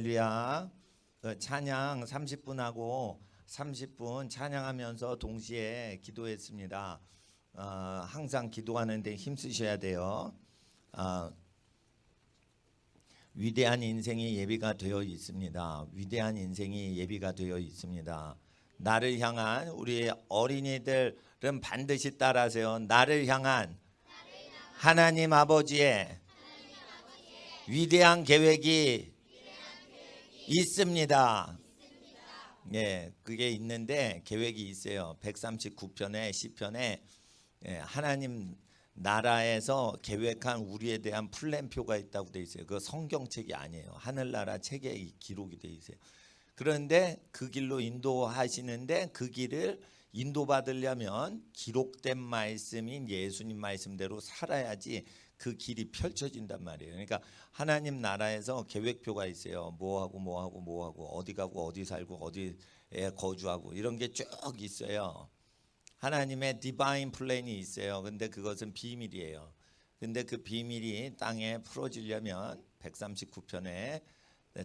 할렐루야. 찬양 30분 하고 30분 찬양하면서 동시에 기도했습니다. 항상 기도하는데 힘쓰셔야 돼요. 위대한 인생이 예비가 되어 있습니다. 위대한 인생이 예비가 되어 있습니다. 나를 향한 우리 어린이들은 반드시 따라하세요. 나를 향한 하나님 아버지의 위대한 계획이 있습니다. 예, 그게 있는데 계획이 있어요. 139편에 시편에 하나님 나라에서 계획한 우리에 대한 플랜표가 있다고 돼 있어요. 그 성경책이 아니에요. 하늘나라 책에 기록이 돼 있어요. 그런데 그 길로 인도하시는데 그 길을 인도받으려면 기록된 말씀인 예수님 말씀대로 살아야지 그 길이 펼쳐진단 말이에요. 그러니까 하나님 나라에서 계획표가 있어요. 뭐하고 어디 가고 어디 살고 어디에 거주하고 이런 게 쭉 있어요. 하나님의 디바인 플랜이 있어요. 근데 그것은 비밀이에요. 근데 그 비밀이 땅에 풀어지려면 139편에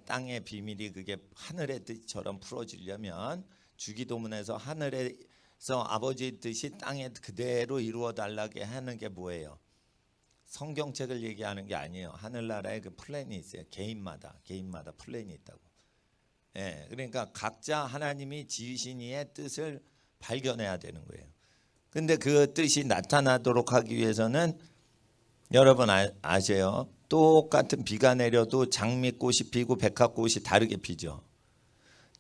땅의 비밀이 그게 하늘의 뜻처럼 풀어지려면 주기도문에서 하늘에서 아버지의 뜻이 땅에 그대로 이루어 달라게 하는 게 뭐예요? 성경책을 얘기하는 게 아니에요. 하늘나라에 그 플랜이 있어요. 개인마다 플랜이 있다고. 예, 그러니까 각자 하나님이 지으신 이의 뜻을 발견해야 되는 거예요. 근데 그 뜻이 나타나도록 하기 위해서는 여러분 아세요? 똑같은 비가 내려도 장미꽃이 피고 백합꽃이 다르게 피죠.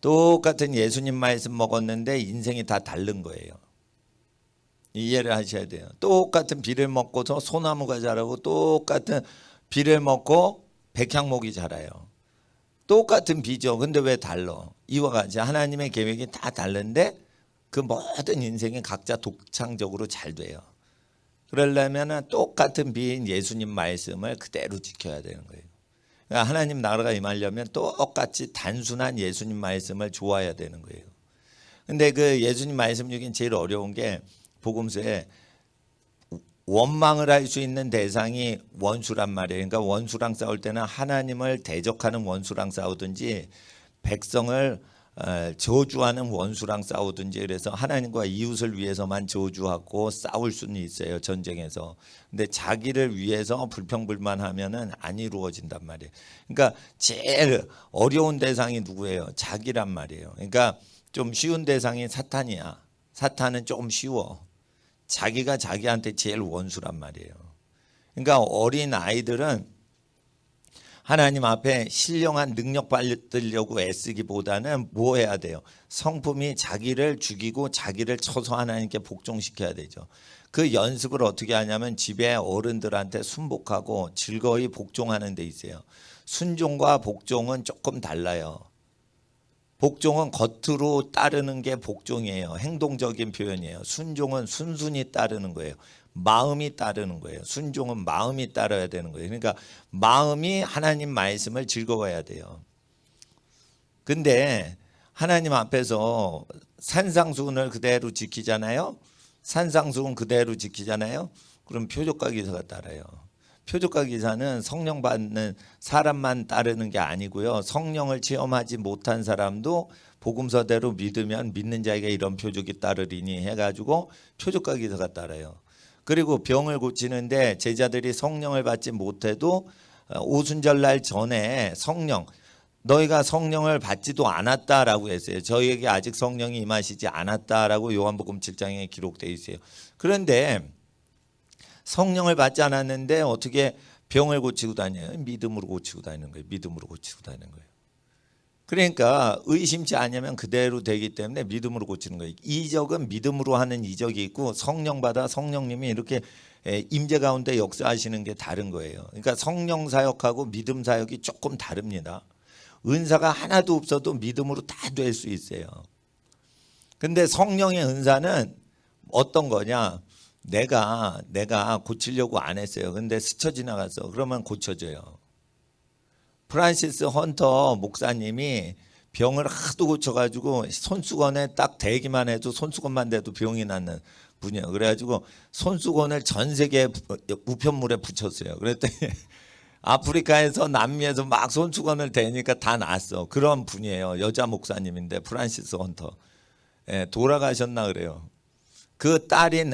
똑같은 예수님 말씀 먹었는데 인생이 다 다른 거예요. 이해를 하셔야 돼요. 똑같은 비를 먹고서 소나무가 자라고 똑같은 비를 먹고 백향목이 자라요. 똑같은 비죠. 근데 왜 달라? 이와 같이 하나님의 계획이 다 다른데 그 모든 인생이 각자 독창적으로 잘 돼요. 그러려면 똑같은 비인 예수님 말씀을 그대로 지켜야 되는 거예요. 그러니까 하나님 나라가 임하려면 똑같이 단순한 예수님 말씀을 좋아해야 되는 거예요. 근데 그 예수님 말씀 중에 제일 어려운 게 복음서에 원망을 할 수 있는 대상이 원수란 말이에요. 그러니까 원수랑 싸울 때는 하나님을 대적하는 원수랑 싸우든지 백성을 저주하는 원수랑 싸우든지 그래서 하나님과 이웃을 위해서만 저주하고 싸울 수는 있어요. 전쟁에서. 근데 자기를 위해서 불평불만하면은 안 이루어진단 말이에요. 그러니까 제일 어려운 대상이 누구예요? 자기란 말이에요. 그러니까 좀 쉬운 대상이 사탄이야. 사탄은 조금 쉬워. 자기가 자기한테 제일 원수란 말이에요. 그러니까 어린 아이들은 하나님 앞에 신령한 능력 받으려고 애쓰기보다는 뭐 해야 돼요? 성품이 자기를 죽이고 자기를 쳐서 하나님께 복종시켜야 되죠. 그 연습을 어떻게 하냐면 집에 어른들한테 순복하고 즐거이 복종하는 데 있어요. 순종과 복종은 조금 달라요. 복종은 겉으로 따르는 게 복종이에요. 행동적인 표현이에요. 순종은 순순히 따르는 거예요. 마음이 따르는 거예요. 순종은 마음이 따라야 되는 거예요. 그러니까 마음이 하나님 말씀을 즐거워해야 돼요. 근데 하나님 앞에서 산상수훈을 그대로 지키잖아요. 산상수훈 그대로 지키잖아요. 그럼 표적과 기사가 따라요. 표적과 기사는 성령 받는 사람만 따르는 게 아니고요. 성령을 체험하지 못한 사람도 복음서대로 믿으면 믿는 자에게 이런 표적이 따르리니 해가지고 표적과 기사가 따라요. 그리고 병을 고치는데 제자들이 성령을 받지 못해도 오순절날 전에 성령 너희가 성령을 받지도 않았다라고 했어요. 저희에게 아직 성령이 임하시지 않았다라고 요한복음 7장에 기록되어 있어요. 그런데 성령을 받지 않았는데 어떻게 병을 고치고 다녀요? 믿음으로 고치고 다니는 거예요. 믿음으로 고치고 다니는 거예요. 그러니까 의심치 않으면 그대로 되기 때문에 믿음으로 고치는 거예요. 이적은 믿음으로 하는 이적이 있고 성령 받아 성령님이 이렇게 임재 가운데 역사하시는 게 다른 거예요. 그러니까 성령 사역하고 믿음 사역이 조금 다릅니다. 은사가 하나도 없어도 믿음으로 다 될 수 있어요. 근데 성령의 은사는 어떤 거냐? 내가 고치려고 안 했어요. 근데 스쳐 지나갔어. 그러면 고쳐져요. 프란시스 헌터 목사님이 병을 하도 고쳐가지고 손수건에 딱 대기만 해도 손수건만 대도 병이 낫는 분이에요. 그래가지고 손수건을 전 세계 우편물에 붙였어요. 그랬더니 아프리카에서 남미에서 막 손수건을 대니까 다 났어. 그런 분이에요. 여자 목사님인데 프란시스 헌터. 예, 돌아가셨나 그래요. 그 딸인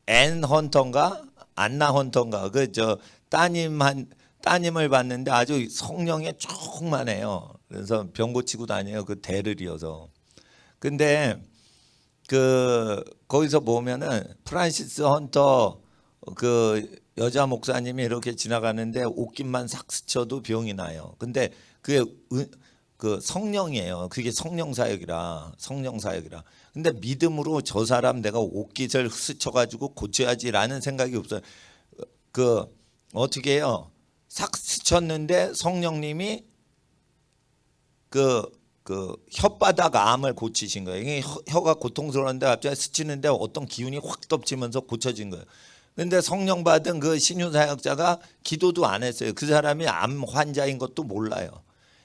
앤 헌터인가 안나 헌터인가 그 저 따님을 봤는데 아주 성령에 충만해요. 그래서 병 고치고 다녀요. 그 대를 이어서. 근데 그 거기서 보면은 프란시스 헌터 그 여자 목사님이 이렇게 지나가는데 옷깃만 싹 스쳐도 병이 나요. 근데 그게 그 성령이에요. 그게 성령 사역이라. 근데 믿음으로 저 사람 내가 옷깃을 스쳐가지고 고쳐야지라는 생각이 없어요. 그 어떻게 해요? 싹 스쳤는데 성령님이 그 혓바닥 암을 고치신 거예요. 이게 혀가 고통스러운데 갑자기 스치는데 어떤 기운이 확 덮치면서 고쳐진 거예요. 근데 성령 받은 그 신유 사역자가 기도도 안 했어요. 그 사람이 암 환자인 것도 몰라요.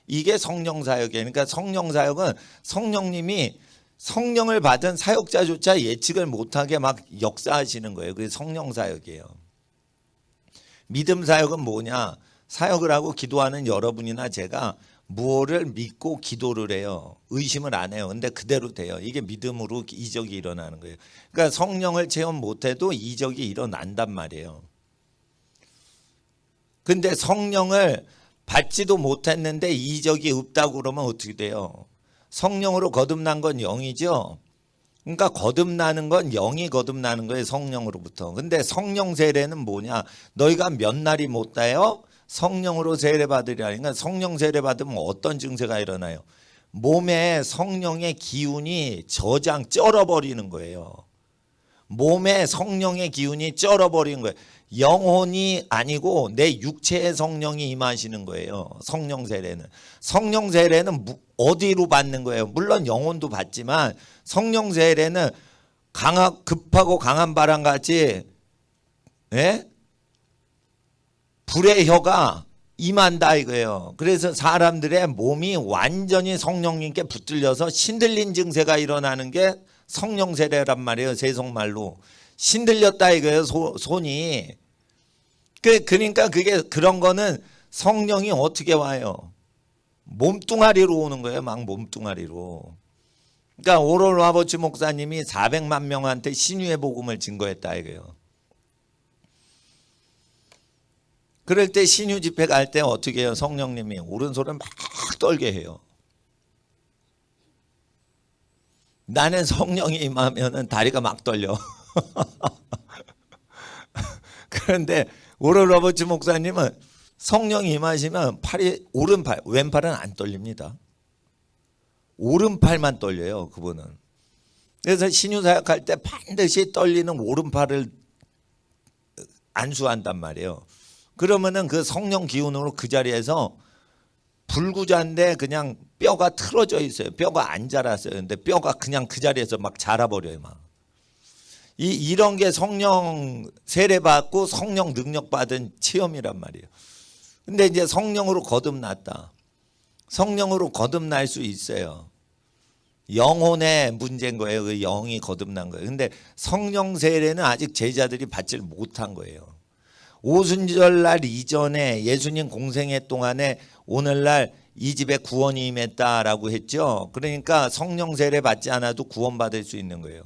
이게 성령 사역이에요. 그러니까 성령 사역은 성령님이 성령을 받은 사역자조차 예측을 못하게 막 역사하시는 거예요. 그게 성령 사역이에요. 믿음 사역은 뭐냐? 사역을 하고 기도하는 여러분이나 제가 무엇을 믿고 기도를 해요. 의심을 안 해요. 근데 그대로 돼요. 이게 믿음으로 이적이 일어나는 거예요. 그러니까 성령을 체험 못해도 이적이 일어난단 말이에요. 근데 성령을 받지도 못했는데 이적이 없다고 그러면 어떻게 돼요? 성령으로 거듭난 건 영이죠. 그러니까 거듭나는 건 영이 거듭나는 거예요. 성령으로부터. 근데 성령 세례는 뭐냐? 너희가 몇 날이 못 다요? 성령으로 세례 받으리라. 그러니까 성령 세례 받으면 어떤 증세가 일어나요? 몸에 성령의 기운이 쩔어버리는 거예요. 몸에 성령의 기운이 쩔어버리는 거예요. 영혼이 아니고 내 육체의 성령이 임하시는 거예요. 성령 세례는. 성령 세례는 어디로 받는 거예요? 물론 영혼도 받지만 성령 세례는 급하고 강한 바람같이 불의 혀가 임한다 이거예요. 그래서 사람들의 몸이 완전히 성령님께 붙들려서 신들린 증세가 일어나는 게 성령 세례란 말이에요. 세속말로. 신들렸다 이거예요. 손이. 그러니까 그런 거는 성령이 어떻게 와요? 몸뚱아리로 오는 거예요. 막 몸뚱아리로. 그러니까 오럴 와버치 목사님이 400만 명한테 신유의 복음을 증거했다 이거예요. 그럴 때 신유 집회 갈 때 어떻게 해요? 성령님이 오른손을 막 떨게 해요. 나는 성령이 임하면 다리가 막 떨려. 그런데 오럴 로버츠 목사님은 성령이 임하시면 오른팔, 왼팔은 안 떨립니다. 오른팔만 떨려요, 그분은. 그래서 신유 사역할 때 반드시 떨리는 오른팔을 안수한단 말이에요. 그러면은 그 성령 기운으로 그 자리에서 불구자인데 그냥 뼈가 틀어져 있어요. 뼈가 안 자랐어요. 근데 뼈가 그냥 그 자리에서 막 자라버려요, 막. 이런 게 성령 세례 받고 성령 능력 받은 체험이란 말이에요. 근데 이제 성령으로 거듭났다. 성령으로 거듭날 수 있어요. 영혼의 문제인 거예요. 그 영이 거듭난 거예요. 근데 성령 세례는 아직 제자들이 받질 못한 거예요. 오순절날 이전에 예수님 공생애 동안에 오늘날 이 집에 구원이 임했다라고 했죠. 그러니까 성령 세례 받지 않아도 구원받을 수 있는 거예요.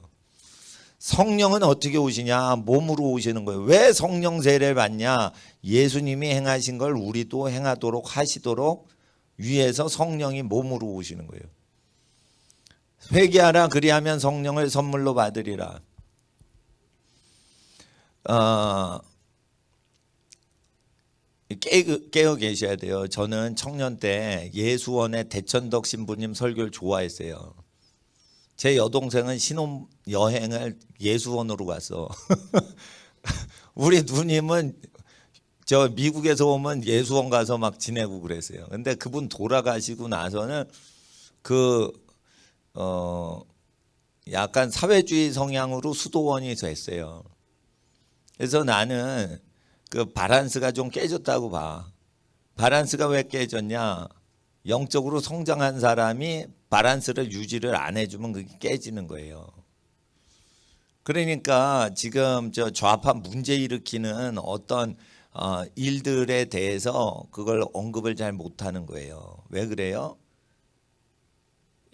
성령은 어떻게 오시냐? 몸으로 오시는 거예요. 왜 성령 세례를 받냐? 예수님이 행하신 걸 우리도 행하도록 하시도록 위에서 성령이 몸으로 오시는 거예요. 회개하라 그리하면 성령을 선물로 받으리라. 깨어 계셔야 돼요. 저는 청년 때 예수원의 대천덕 신부님 설교를 좋아했어요. 제 여동생은 신혼 여행을 예수원으로 갔어. 우리 누님은 저 미국에서 오면 예수원 가서 막 지내고 그랬어요. 근데 그분 돌아가시고 나서는 약간 사회주의 성향으로 수도원이 됐어요. 그래서 나는 그 바란스가 좀 깨졌다고 봐. 바란스가 왜 깨졌냐? 영적으로 성장한 사람이 바란스를 유지를 안 해주면 그게 깨지는 거예요. 그러니까 지금 저 좌파 문제 일으키는 어떤 일들에 대해서 그걸 언급을 잘 못하는 거예요. 왜 그래요?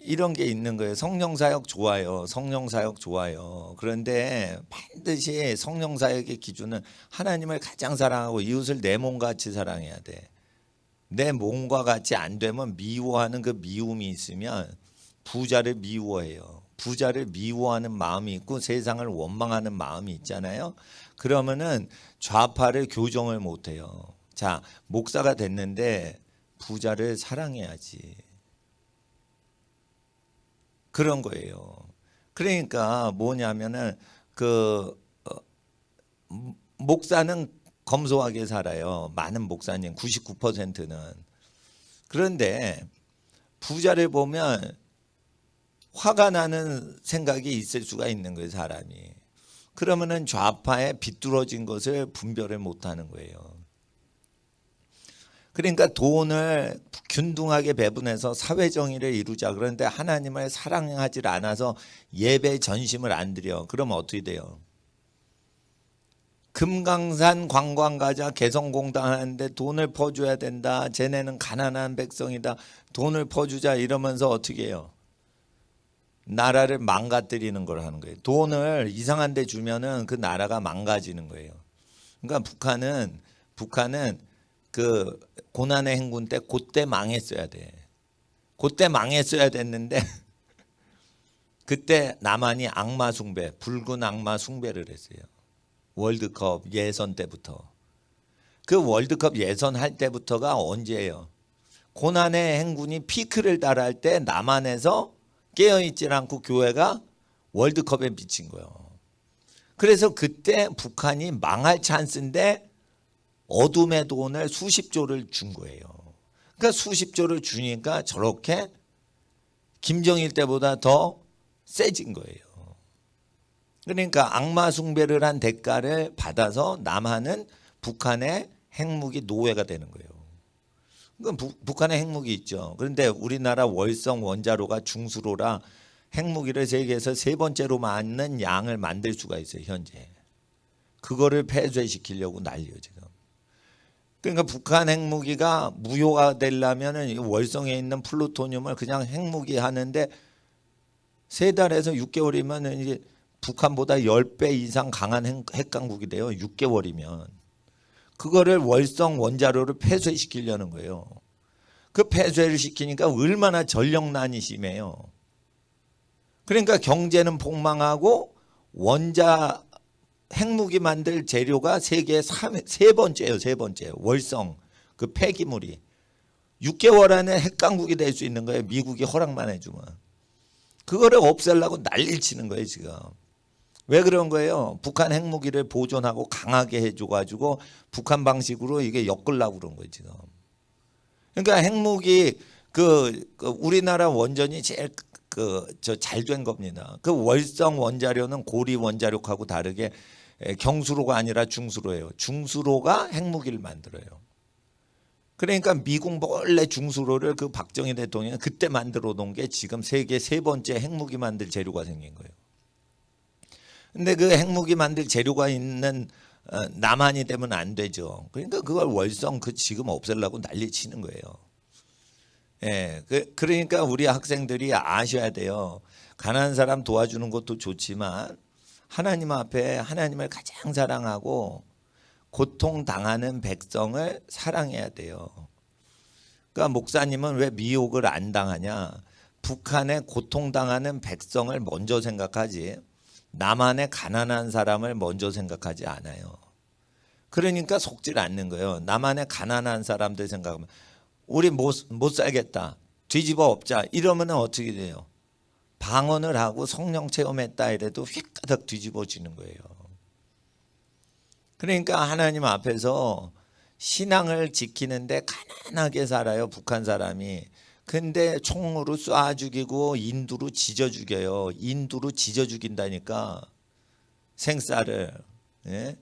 이런 게 있는 거예요. 성령 사역 좋아요. 성령 사역 좋아요. 그런데 반드시 성령 사역의 기준은 하나님을 가장 사랑하고 이웃을 내 몸같이 사랑해야 돼. 내 몸과 같이 안 되면 미워하는 그 미움이 있으면 부자를 미워해요. 부자를 미워하는 마음이 있고 세상을 원망하는 마음이 있잖아요. 그러면은 좌파를 교정을 못 해요. 자, 목사가 됐는데 부자를 사랑해야지. 그런 거예요. 그러니까 뭐냐면은 목사는 검소하게 살아요. 많은 목사님 99%는. 그런데 부자를 보면 화가 나는 생각이 있을 수가 있는 거예요, 사람이. 그러면은 좌파에 비뚤어진 것을 분별을 못 하는 거예요. 그러니까 돈을 균등하게 배분해서 사회 정의를 이루자. 그런데 하나님을 사랑하지 않아서 예배 전심을 안 드려. 그러면 어떻게 돼요? 금강산 관광 가자, 개성공단 하는데 돈을 퍼줘야 된다. 쟤네는 가난한 백성이다. 돈을 퍼주자 이러면서 어떻게 해요? 나라를 망가뜨리는 걸 하는 거예요. 돈을 이상한 데 주면은 그 나라가 망가지는 거예요. 그러니까 북한은 그 고난의 행군 때 그때 망했어야 돼. 그때 망했어야 됐는데 그때 남한이 악마 숭배, 붉은 악마 숭배를 했어요. 월드컵 예선 때부터. 그 월드컵 예선 할 때부터가 언제예요? 고난의 행군이 피크를 달할 때 남한에서 깨어있질 않고 교회가 월드컵에 미친 거예요. 그래서 그때 북한이 망할 찬스인데 어둠의 돈을 수십조를 준 거예요. 그러니까 수십조를 주니까 저렇게 김정일 때보다 더 세진 거예요. 그러니까 악마 숭배를 한 대가를 받아서 남한은 북한의 핵무기 노예가 되는 거예요. 그건 북한의 핵무기 있죠. 그런데 우리나라 월성 원자로가 중수로라 핵무기를 세계에서 세 번째로 많은 양을 만들 수가 있어요, 현재. 그거를 폐쇄시키려고 난리예요, 지금. 그러니까 북한 핵무기가 무효가 되려면 월성에 있는 플루토늄을 그냥 핵무기 하는데 3달에서 6개월이면 이제 북한보다 10배 이상 강한 핵강국이 돼요. 6개월이면. 그거를 월성 원자로를 폐쇄시키려는 거예요. 그 폐쇄를 시키니까 얼마나 전력난이 심해요. 그러니까 경제는 폭망하고 핵무기 만들 재료가 세계 세 번째예요. 세 번째. 월성 그 폐기물이 6개월 안에 핵강국이 될 수 있는 거예요. 미국이 허락만 해주면. 그거를 없애려고 난리를 치는 거예요, 지금. 왜 그런 거예요? 북한 핵무기를 보존하고 강하게 해줘가지고 북한 방식으로 이게 엮으려고 그런 거예요, 지금. 그러니까 핵무기 우리나라 원전이 제일 잘 된 겁니다. 그 월성 원자료는 고리 원자력하고 다르게 경수로가 아니라 중수로예요. 중수로가 핵무기를 만들어요. 그러니까 미국 몰래 중수로를 그 박정희 대통령이 그때 만들어 놓은 게 지금 세계 세 번째 핵무기 만들 재료가 생긴 거예요. 근데 그 핵무기 만들 재료가 있는 남한이 되면 안 되죠. 그러니까 그걸 월성 지금 없애려고 난리 치는 거예요. 예, 그러니까 우리 학생들이 아셔야 돼요. 가난한 사람 도와주는 것도 좋지만 하나님 앞에 하나님을 가장 사랑하고 고통당하는 백성을 사랑해야 돼요. 그러니까 목사님은 왜 미혹을 안 당하냐? 북한에 고통당하는 백성을 먼저 생각하지 남한의 가난한 사람을 먼저 생각하지 않아요. 그러니까 속질 않는 거예요. 남한의 가난한 사람들 생각하면 우리 못 살겠다. 뒤집어 엎자. 이러면 어떻게 돼요? 방언을 하고 성령 체험했다 이래도 휙가닥 뒤집어지는 거예요. 그러니까 하나님 앞에서 신앙을 지키는데 가난하게 살아요. 북한 사람이. 근데 총으로 쏴 죽이고 인두로 지져 죽여요. 인두로 지져 죽인다니까. 생쌀을. 예?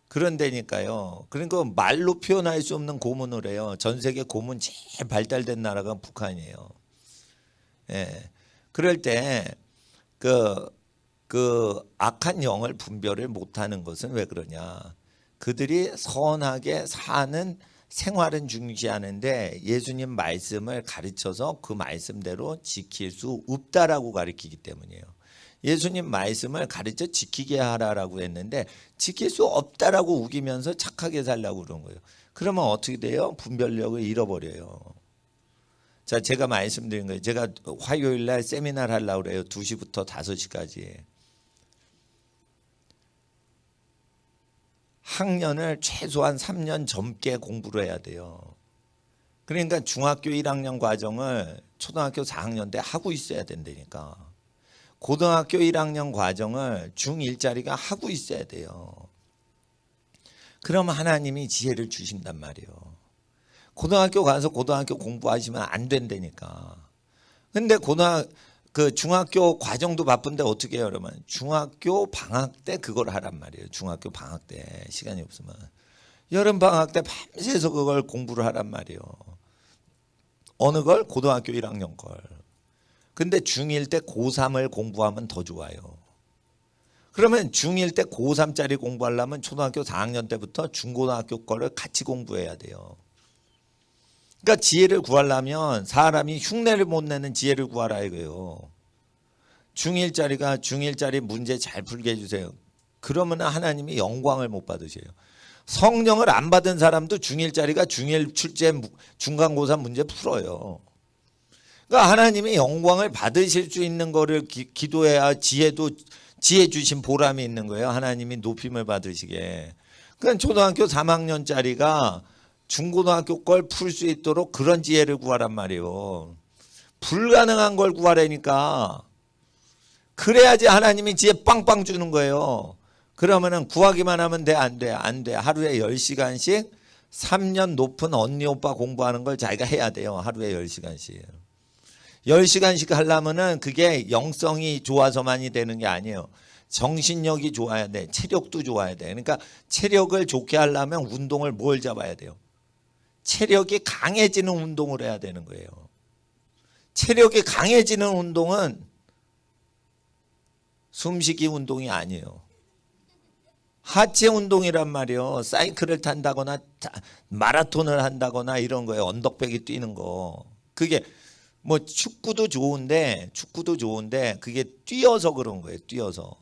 그런데니까요. 그러니까 말로 표현할 수 없는 고문을 해요. 전 세계 고문 제일 발달된 나라가 북한이에요. 예. 그럴 때 그 악한 영을 분별을 못하는 것은 왜 그러냐? 그들이 선하게 사는 생활은 중시하는데 예수님 말씀을 가르쳐서 그 말씀대로 지킬 수 없다라고 가르치기 때문이에요. 예수님 말씀을 가르쳐 지키게 하라라고 했는데 지킬 수 없다라고 우기면서 착하게 살라고 그런 거예요. 그러면 어떻게 돼요? 분별력을 잃어버려요. 자, 제가 말씀드린 거예요. 제가 화요일 날 세미나를 하려고 그래요. 2시부터 5시까지. 학년을 최소한 3년 젊게 공부를 해야 돼요. 그러니까 중학교 1학년 과정을 초등학교 4학년 때 하고 있어야 된다니까. 고등학교 1학년 과정을 중1짜리가 하고 있어야 돼요. 그러면 하나님이 지혜를 주신단 말이에요. 고등학교 가서 고등학교 공부하시면 안 된다니까. 근데 중학교 과정도 바쁜데 어떻게 해요, 여러분? 중학교 방학 때 그걸 하란 말이에요. 중학교 방학 때 시간이 없으면. 여름 방학 때 밤새서 그걸 공부를 하란 말이에요. 어느 걸? 고등학교 1학년 걸. 근데 중1 때 고3을 공부하면 더 좋아요. 그러면 중1 때 고3짜리 공부하려면 초등학교 4학년 때부터 중고등학교 거를 같이 공부해야 돼요. 그러니까 지혜를 구하려면 사람이 흉내를 못 내는 지혜를 구하라 이거예요. 중1짜리가 중1짜리 문제 잘 풀게 해주세요. 그러면 하나님이 영광을 못 받으셔요. 성령을 안 받은 사람도 중1짜리가 중1 출제 중간고사 문제 풀어요. 그러니까 하나님이 영광을 받으실 수 있는 거를 기도해야 지혜 주신 보람이 있는 거예요. 하나님이 높임을 받으시게. 그러니까 초등학교 3학년짜리가 중고등학교 걸 풀 수 있도록 그런 지혜를 구하란 말이에요. 불가능한 걸 구하라니까. 그래야지 하나님이 지혜 빵빵 주는 거예요. 그러면은 구하기만 하면 돼, 안 돼? 안 돼. 하루에 10시간씩 3년 높은 언니 오빠 공부하는 걸 자기가 해야 돼요. 하루에 10시간씩. 10시간씩 하려면은 그게 영성이 좋아서만이 되는 게 아니에요. 정신력이 좋아야 돼. 체력도 좋아야 돼. 그러니까 체력을 좋게 하려면 운동을 뭘 잡아야 돼요? 체력이 강해지는 운동을 해야 되는 거예요. 체력이 강해지는 운동은 숨쉬기 운동이 아니에요. 하체 운동이란 말이에요. 사이클을 탄다거나 마라톤을 한다거나 이런 거예요. 언덕배기 뛰는 거. 그게 뭐 축구도 좋은데 그게 뛰어서 그런 거예요. 뛰어서.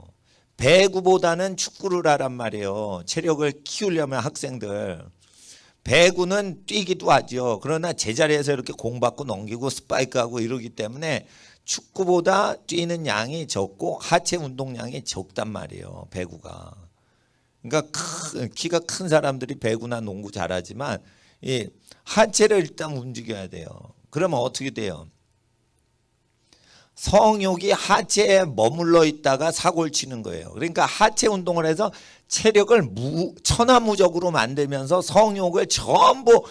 배구보다는 축구를 하란 말이에요. 체력을 키우려면 학생들. 배구는 뛰기도 하죠. 그러나 제자리에서 이렇게 공 받고 넘기고 스파이크하고 이러기 때문에 축구보다 뛰는 양이 적고 하체 운동량이 적단 말이에요. 배구가. 그러니까 키가 큰 사람들이 배구나 농구 잘하지만 이 하체를 일단 움직여야 돼요. 그러면 어떻게 돼요? 성욕이 하체에 머물러 있다가 사고를 치는 거예요. 그러니까 하체 운동을 해서 체력을 천하무적으로 만들면서 성욕을 전부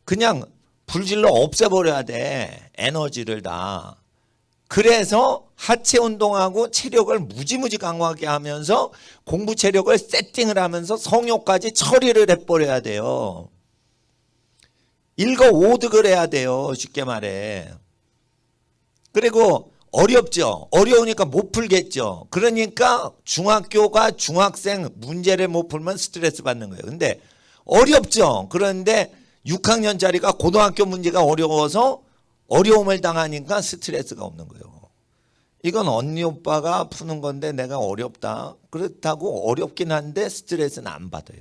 그냥 불질러 없애버려야 돼. 에너지를 다. 그래서 하체 운동하고 체력을 무지무지 강화하게 하면서 공부 체력을 세팅을 하면서 성욕까지 처리를 해버려야 돼요. 일거오득을 해야 돼요. 쉽게 말해. 그리고 어렵죠. 어려우니까 못 풀겠죠. 그러니까 중학교가 중학생 문제를 못 풀면 스트레스 받는 거예요. 근데 어렵죠. 그런데 6학년짜리가 고등학교 문제가 어려워서 어려움을 당하니까 스트레스가 없는 거예요. 이건 언니 오빠가 푸는 건데 내가 어렵다. 그렇다고 어렵긴 한데 스트레스는 안 받아요.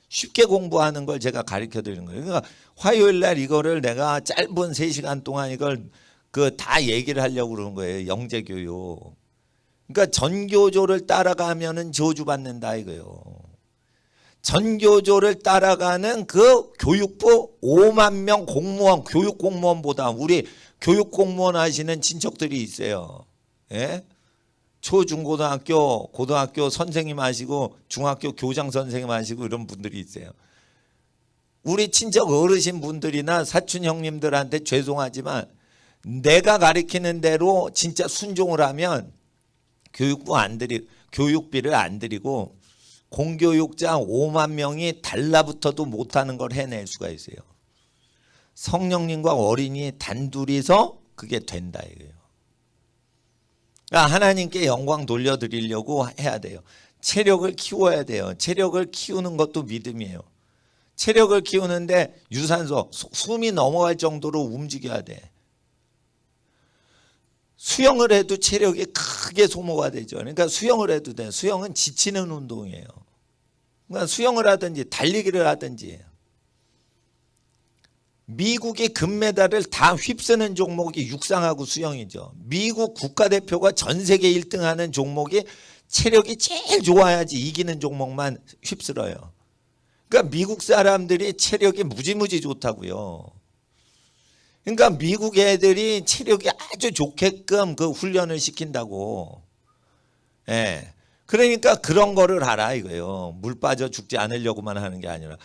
쉽게 공부하는 걸 제가 가르쳐 드리는 거예요. 그러니까 화요일 날 이거를 내가 짧은 3시간 동안 이걸 다 얘기를 하려고 그러는 거예요. 영재교육. 그러니까 전교조를 따라가면은 저주받는다 이거예요. 전교조를 따라가는 그 교육부 5만 명 공무원, 교육 공무원보다 우리 교육 공무원 하시는 친척들이 있어요. 예? 초중고등학교, 고등학교 선생님 하시고 중학교 교장 선생님 하시고 이런 분들이 있어요. 우리 친척 어르신 분들이나 사촌 형님들한테 죄송하지만 내가 가르치는 대로 진짜 순종을 하면 교육비를 안 드리고 공교육자 5만 명이 달라붙어도 못하는 걸 해낼 수가 있어요. 성령님과 어린이 단둘이서 그게 된다 이거예요. 그러니까 하나님께 영광 돌려드리려고 해야 돼요. 체력을 키워야 돼요. 체력을 키우는 것도 믿음이에요. 체력을 키우는데 유산소, 숨이 넘어갈 정도로 움직여야 돼. 수영을 해도 체력이 크게 소모가 되죠. 그러니까 수영을 해도 돼. 수영은 지치는 운동이에요. 그러니까 수영을 하든지 달리기를 하든지. 미국이 금메달을 다 휩쓰는 종목이 육상하고 수영이죠. 미국 국가대표가 전 세계 1등 하는 종목이 체력이 제일 좋아야지 이기는 종목만 휩쓸어요. 그러니까 미국 사람들이 체력이 무지무지 좋다고요. 그러니까 미국 애들이 체력이 아주 좋게끔 그 훈련을 시킨다고. 예. 그러니까 그런 거를 하라 이거예요. 물 빠져 죽지 않으려고만 하는 게 아니라.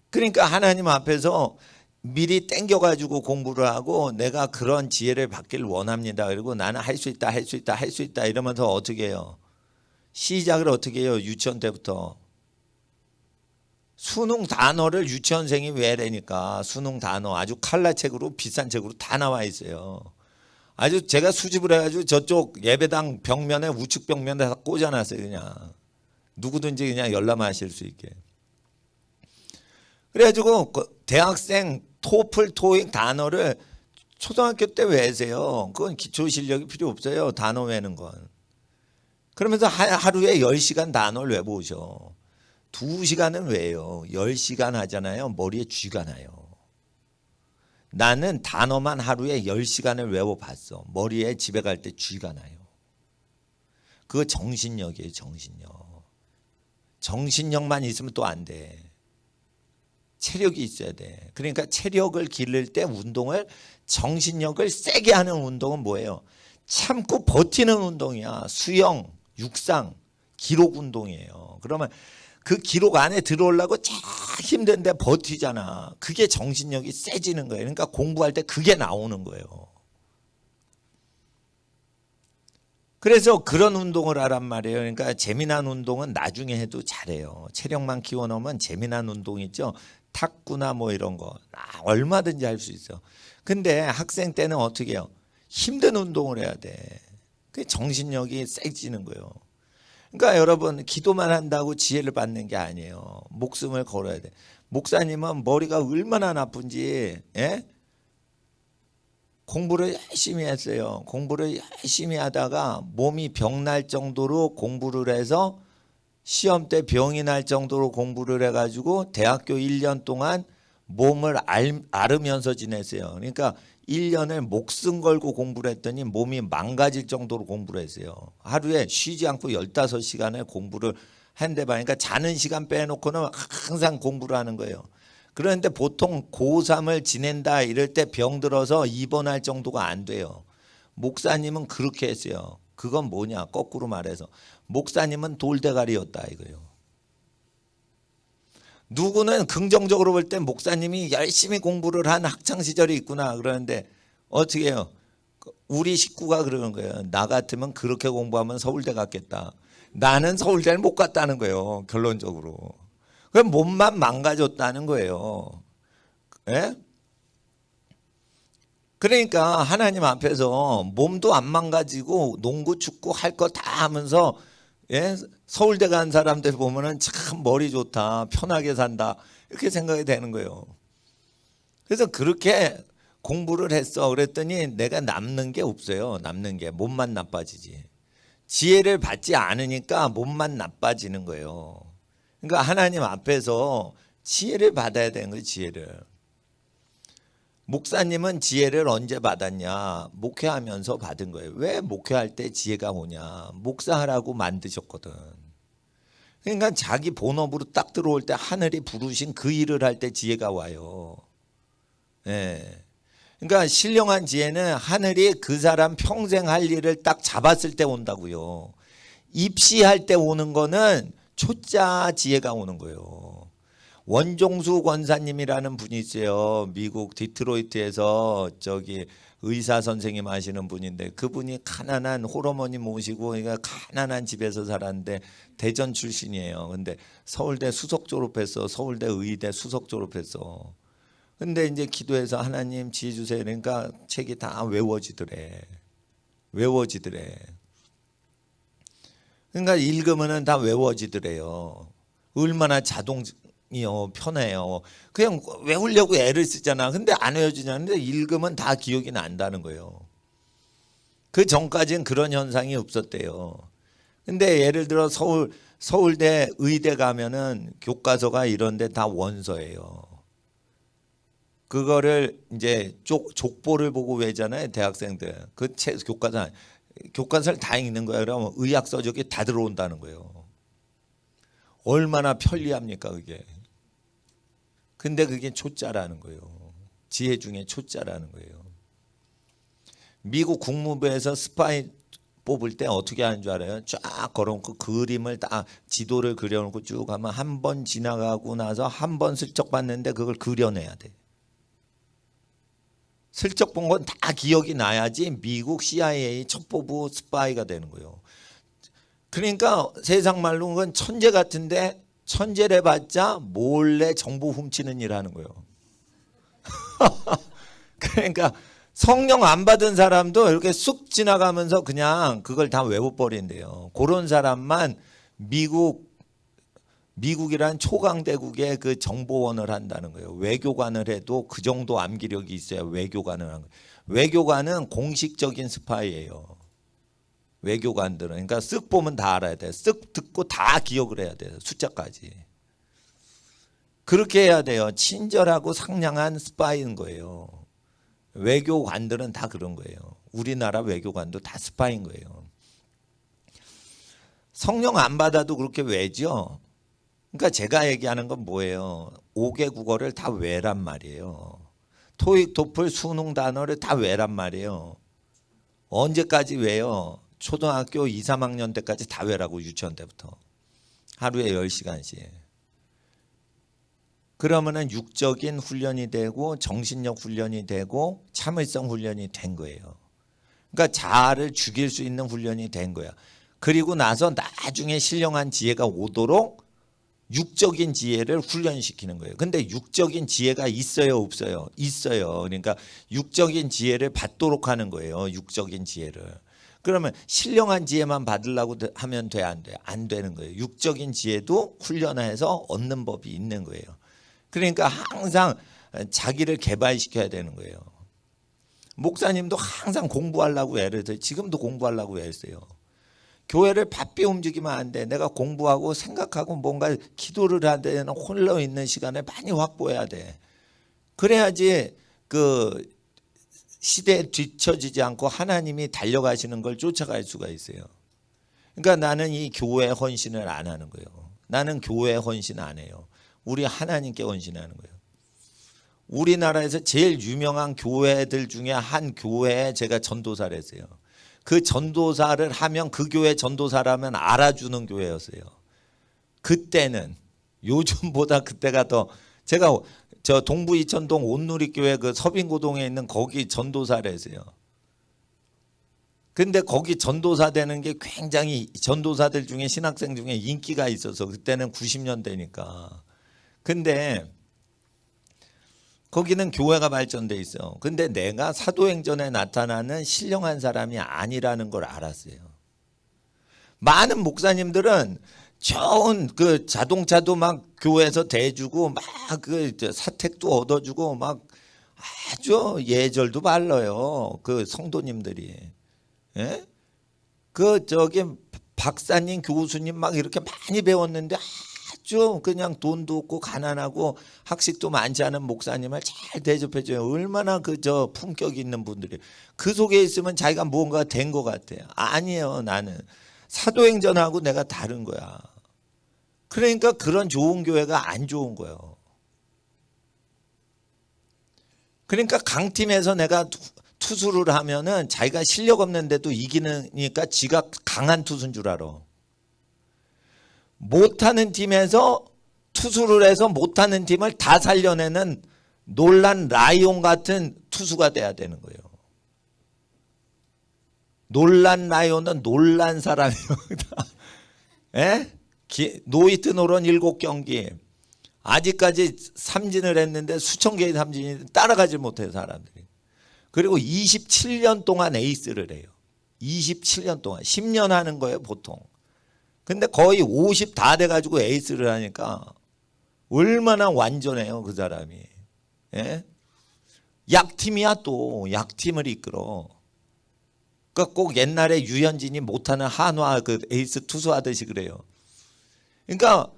그러니까 하나님 앞에서 미리 땡겨가지고 공부를 하고 내가 그런 지혜를 받기를 원합니다. 그리고 나는 할 수 있다, 할 수 있다, 할 수 있다 이러면서 어떻게 해요? 시작을 어떻게 해요? 유치원 때부터. 수능 단어를 유치원생이 외래니까 수능 단어 아주 칼라책으로 비싼 책으로 다 나와 있어요. 아주 제가 수집을 해가지고 저쪽 예배당 벽면에 우측 벽면에 다 꽂아놨어요. 그냥 누구든지 그냥 열람하실 수 있게. 그래가지고 대학생 토플 토익 단어를 초등학교 때 외세요. 그건 기초 실력이 필요 없어요. 단어 외는 건. 그러면서 하루에 10시간 단어를 외보셔. 2시간은 왜요? 10시간 하잖아요. 머리에 쥐가 나요. 나는 단어만 하루에 10시간을 외워봤어. 머리에 집에 갈 때 쥐가 나요. 그거 정신력이에요. 정신력. 정신력만 있으면 또 안 돼. 체력이 있어야 돼. 그러니까 체력을 기를 때 운동을 정신력을 세게 하는 운동은 뭐예요? 참고 버티는 운동이야. 수영, 육상, 기록 운동이에요. 그러면 그 기록 안에 들어오려고 참 힘든데 버티잖아. 그게 정신력이 세지는 거예요. 그러니까 공부할 때 그게 나오는 거예요. 그래서 그런 운동을 하란 말이에요. 그러니까 재미난 운동은 나중에 해도 잘해요. 체력만 키워놓으면 재미난 운동 있죠. 탁구나 뭐 이런 거 얼마든지 할 수 있어. 근데 학생 때는 어떻게 해요? 힘든 운동을 해야 돼. 그 정신력이 세지는 거예요. 그러니까 여러분 기도만 한다고 지혜를 받는 게 아니에요. 목숨을 걸어야 돼. 목사님은 머리가 얼마나 나쁜지 공부를 열심히 했어요. 공부를 열심히 하다가 몸이 병날 정도로 공부를 해서 시험 때 병이 날 정도로 공부를 해가지고 대학교 1년 동안 몸을 앓으면서 지냈어요. 그러니까 1년을 목숨 걸고 공부를 했더니 몸이 망가질 정도로 공부를 했어요. 하루에 쉬지 않고 15시간을 공부를 한데 그러니까 자는 시간 빼놓고는 항상 공부를 하는 거예요. 그런데 보통 고3을 지낸다 이럴 때 병들어서 입원할 정도가 안 돼요. 목사님은 그렇게 했어요. 그건 뭐냐? 거꾸로 말해서 목사님은 돌대가리였다 이거예요. 누구는 긍정적으로 볼 때 목사님이 열심히 공부를 한 학창시절이 있구나 그러는데 어떻게 해요? 우리 식구가 그러는 거예요. 나 같으면 그렇게 공부하면 서울대 갔겠다. 나는 서울대를 못 갔다는 거예요. 결론적으로. 그럼 몸만 망가졌다는 거예요. 예? 그러니까 하나님 앞에서 몸도 안 망가지고 농구 축구 할 거 다 하면서 서울대 간 사람들 보면은 참 머리 좋다 편하게 산다 이렇게 생각이 되는 거예요. 그래서 그렇게 공부를 했어. 그랬더니 내가 남는 게 없어요. 남는 게 몸만 나빠지지. 지혜를 받지 않으니까 몸만 나빠지는 거예요. 그러니까 하나님 앞에서 지혜를 받아야 되는 거예요. 지혜를. 목사님은 지혜를 언제 받았냐? 목회하면서 받은 거예요. 왜 목회할 때 지혜가 오냐? 목사하라고 만드셨거든. 그러니까 자기 본업으로 딱 들어올 때 하늘이 부르신 그 일을 할 때 지혜가 와요. 예. 그러니까 신령한 지혜는 하늘이 그 사람 평생 할 일을 딱 잡았을 때 온다고요. 입시할 때 오는 거는 초짜 지혜가 오는 거예요. 원종수 권사님이라는 분이 있어요. 미국 디트로이트에서 저기 의사 선생님 하시는 분인데 그분이 가난한 홀어머니 모시고 그러니까 가난한 집에서 살았는데 대전 출신이에요. 근데 서울대 수석 졸업했어. 서울대 의대 수석 졸업했어. 근데 이제 기도해서 하나님 지혜 주세요. 그러니까 책이 다 외워지더래. 외워지더래. 그러니까 읽으면은 다 외워지더래요. 얼마나 자동이요, 편해요. 그냥 외우려고 애를 쓰잖아. 근데 안 외워지냐는데 읽으면 다 기억이 난다는 거예요. 그 전까지는 그런 현상이 없었대요. 근데 예를 들어 서울대 의대 가면은 교과서가 이런데 다 원서예요. 그거를 이제 족보를 보고 외잖아요, 대학생들. 그 교과서를 다 읽는 거야. 그러면 의학 서적이 다 들어온다는 거예요. 얼마나 편리합니까, 그게. 근데 그게 초짜라는 거예요. 지혜 중에 초짜라는 거예요. 미국 국무부에서 스파이 뽑을 때 어떻게 하는 줄 알아요? 쫙 걸어놓고 그림을 딱 지도를 그려놓고 쭉 하면 한 번 지나가고 나서 한 번 슬쩍 봤는데 그걸 그려내야 돼. 슬쩍 본 건 다 기억이 나야지 미국 CIA 첩보부 스파이가 되는 거예요. 그러니까 세상 말로 그건 천재 같은데 천재래 봤자 몰래 정보 훔치는 일 하는 거예요. 그러니까 성령 안 받은 사람도 이렇게 쑥 지나가면서 그냥 그걸 다 외워버린대요. 그런 사람만 미국이란 초강대국의 그 정보원을 한다는 거예요. 외교관을 해도 그 정도 암기력이 있어야 외교관을 하는 거예요. 외교관은 공식적인 스파이예요. 외교관들은. 그러니까 쓱 보면 다 알아야 돼요. 쓱 듣고 다 기억을 해야 돼요. 숫자까지. 그렇게 해야 돼요. 친절하고 상냥한 스파이인 거예요. 외교관들은 다 그런 거예요. 우리나라 외교관도 다 스파인 거예요. 성령 안 받아도 그렇게 외죠. 그러니까 제가 얘기하는 건 뭐예요? 5개 국어를 다 외란 말이에요. 토익, 토플, 수능 단어를 다 외란 말이에요. 언제까지 외요? 초등학교 2, 3학년 때까지 다 외라고, 유치원 때부터. 하루에 10시간씩. 그러면은 육적인 훈련이 되고 정신력 훈련이 되고 참을성 훈련이 된 거예요. 그러니까 자아를 죽일 수 있는 훈련이 된 거야. 그리고 나서 나중에 신령한 지혜가 오도록 육적인 지혜를 훈련시키는 거예요. 근데 육적인 지혜가 있어요, 없어요? 있어요. 그러니까 육적인 지혜를 받도록 하는 거예요. 육적인 지혜를. 그러면 신령한 지혜만 받으려고 하면 돼, 안 돼? 안 되는 거예요. 육적인 지혜도 훈련해서 얻는 법이 있는 거예요. 그러니까 항상 자기를 개발시켜야 되는 거예요. 목사님도 항상 공부하려고 애를 써요. 지금도 공부하려고 애를 써요. 교회를 바삐 움직이면 안 돼. 내가 공부하고 생각하고 뭔가 기도를 해야 되는 홀로 있는 시간을 많이 확보해야 돼. 그래야지 그 시대에 뒤처지지 않고 하나님이 달려가시는 걸 쫓아갈 수가 있어요. 그러니까 나는 이 교회 헌신을 안 하는 거예요. 나는 교회 헌신 안 해요. 우리 하나님께 헌신하는 거예요. 우리나라에서 제일 유명한 교회들 중에 한 교회에 제가 전도사를 했어요. 그 전도사를 하면 그 교회 전도사라면 알아주는 교회였어요. 그때는. 요즘보다 그때가 더. 제가 저 동부 이천동 온누리교회 그 서빙고동에 있는 거기 전도사를 했어요. 근데 거기 전도사 되는 게 굉장히 전도사들 중에 신학생 중에 인기가 있어서 그때는 90년대니까. 근데 거기는 교회가 발전돼 있어. 근데 내가 사도행전에 나타나는 신령한 사람이 아니라는 걸 알았어요. 많은 목사님들은 좋은 그 자동차도 막 교회에서 대주고 막 그 사택도 얻어주고 막 아주 예절도 발라요. 그 성도님들이. 예? 그 저기 박사님, 교수님 막 이렇게 많이 배웠는데 아주 그냥 돈도 없고 가난하고 학식도 많지 않은 목사님을 잘 대접해줘요. 얼마나 그 저 품격 있는 분들이. 그 속에 있으면 자기가 무언가 된 것 같아요. 아니에요. 나는 사도행전하고 내가 다른 거야. 그러니까 그런 좋은 교회가 안 좋은 거예요. 그러니까 강팀에서 내가 투수를 하면은 자기가 실력 없는데도 이기니까 지가 강한 투수인 줄 알아. 못하는 팀에서 투수를 해서 못하는 팀을 다 살려내는 놀란 라이온 같은 투수가 돼야 되는 거예요. 놀란 라이온은 놀란 사람이에요. 예? 노이트 노런 7경기 아직까지 삼진을 했는데 수천 개의 삼진이 따라가지 못해요, 사람들이. 그리고 27년 동안 에이스를 해요. 27년 동안. 10년 하는 거예요, 보통. 근데 거의 50 다 돼가지고 에이스를 하니까 얼마나 완전해요 그 사람이. 예? 약팀이야 또 약팀을 이끌어. 그러니까 꼭 옛날에 유현진이 못하는 한화 그 에이스 투수 하듯이 그래요. 그러니까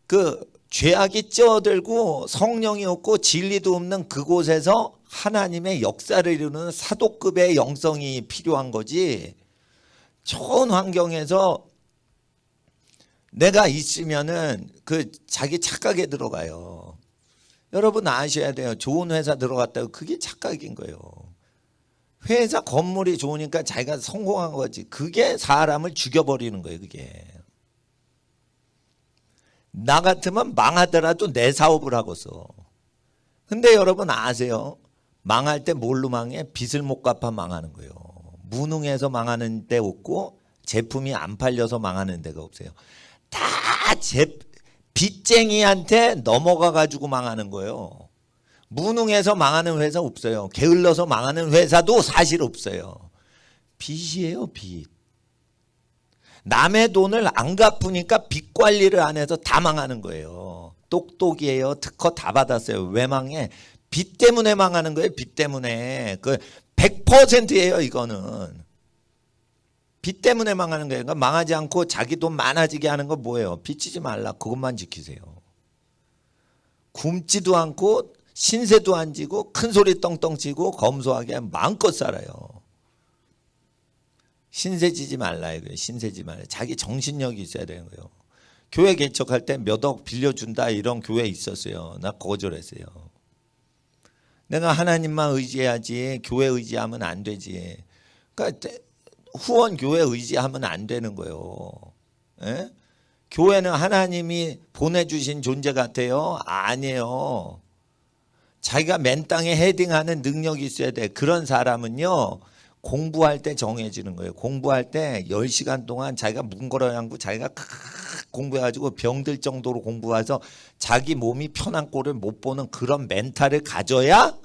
그 죄악이 찌어들고 성령이 없고 진리도 없는 그곳에서 하나님의 역사를 이루는 사도급의 영성이 필요한 거지. 좋은 환경에서 내가 있으면은 그 자기 착각에 들어가요. 여러분 아셔야 돼요. 좋은 회사 들어갔다고 그게 착각인 거예요. 회사 건물이 좋으니까 자기가 성공한 거지. 그게 사람을 죽여버리는 거예요. 그게. 나 같으면 망하더라도 내 사업을 하고서. 근데 여러분 아세요? 망할 때 뭘로 망해? 빚을 못 갚아 망하는 거예요. 무능해서 망하는 데 없고 제품이 안 팔려서 망하는 데가 없어요. 다 빚쟁이한테 넘어가 가지고 망하는 거예요. 무능해서 망하는 회사 없어요. 게을러서 망하는 회사도 사실 없어요. 빚이에요, 빚. 남의 돈을 안 갚으니까 빚 관리를 안 해서 다 망하는 거예요. 똑똑이에요. 특허 다 받았어요. 왜 망해? 빚 때문에 망하는 거예요. 빚 때문에. 그 100%예요, 이거는. 빚 때문에 망하는 거예요. 그러니까 망하지 않고 자기 돈 많아지게 하는 건 뭐예요? 빚지지 말라. 그것만 지키세요. 굶지도 않고 신세도 안 지고 큰 소리 떵떵 치고 검소하게 마음껏 살아요. 신세지지 말라 이거예요. 신세지 말라. 자기 정신력이 있어야 되는 거예요. 교회 개척할 때 몇 억 빌려준다 이런 교회 있었어요. 나 거절했어요. 내가 하나님만 의지해야지 교회 의지하면 안 되지. 그러니까 후원 교회 의지하면 안 되는 거예요. 예? 교회는 하나님이 보내주신 존재 같아요? 아니에요. 자기가 맨 땅에 헤딩하는 능력이 있어야 돼. 그런 사람은요. 공부할 때 정해지는 거예요. 공부할 때 10시간 동안 자기가 뭉거려 앉고 자기가 공부해가지고 병들 정도로 공부해서 자기 몸이 편한 꼴을 못 보는 그런 멘탈을 가져야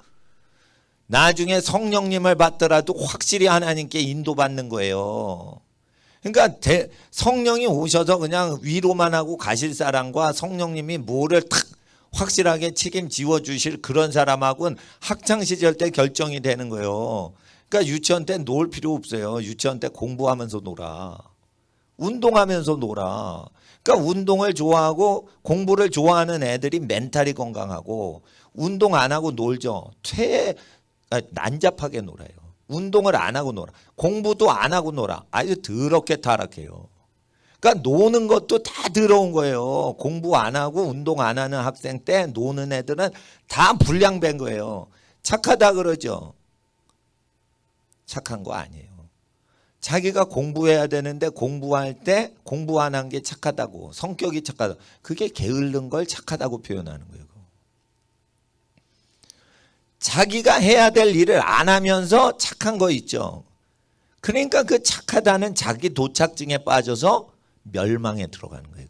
나중에 성령님을 받더라도 확실히 하나님께 인도받는 거예요. 그러니까 성령이 오셔서 그냥 위로만 하고 가실 사람과 성령님이 뭐를 탁 확실하게 책임지워 주실 그런 사람하고는 학창시절 때 결정이 되는 거예요. 그러니까 유치원 때 놀 필요 없어요. 유치원 때 공부하면서 놀아. 운동하면서 놀아. 그러니까 운동을 좋아하고 공부를 좋아하는 애들이 멘탈이 건강하고 운동 안 하고 놀죠. 난잡하게 놀아요. 운동을 안 하고 놀아. 공부도 안 하고 놀아. 아주 더럽게 타락해요. 그러니까 노는 것도 다 더러운 거예요. 공부 안 하고 운동 안 하는 학생 때 노는 애들은 다 불량배인 거예요. 착하다 그러죠. 착한 거 아니에요. 자기가 공부해야 되는데 공부할 때 공부 안 한 게 착하다고 성격이 착하다. 그게 게으른 걸 착하다고 표현하는 거예요. 자기가 해야 될 일을 안 하면서 착한 거 있죠. 그러니까 그 착하다는 자기 도착증에 빠져서 멸망에 들어가는 거예요.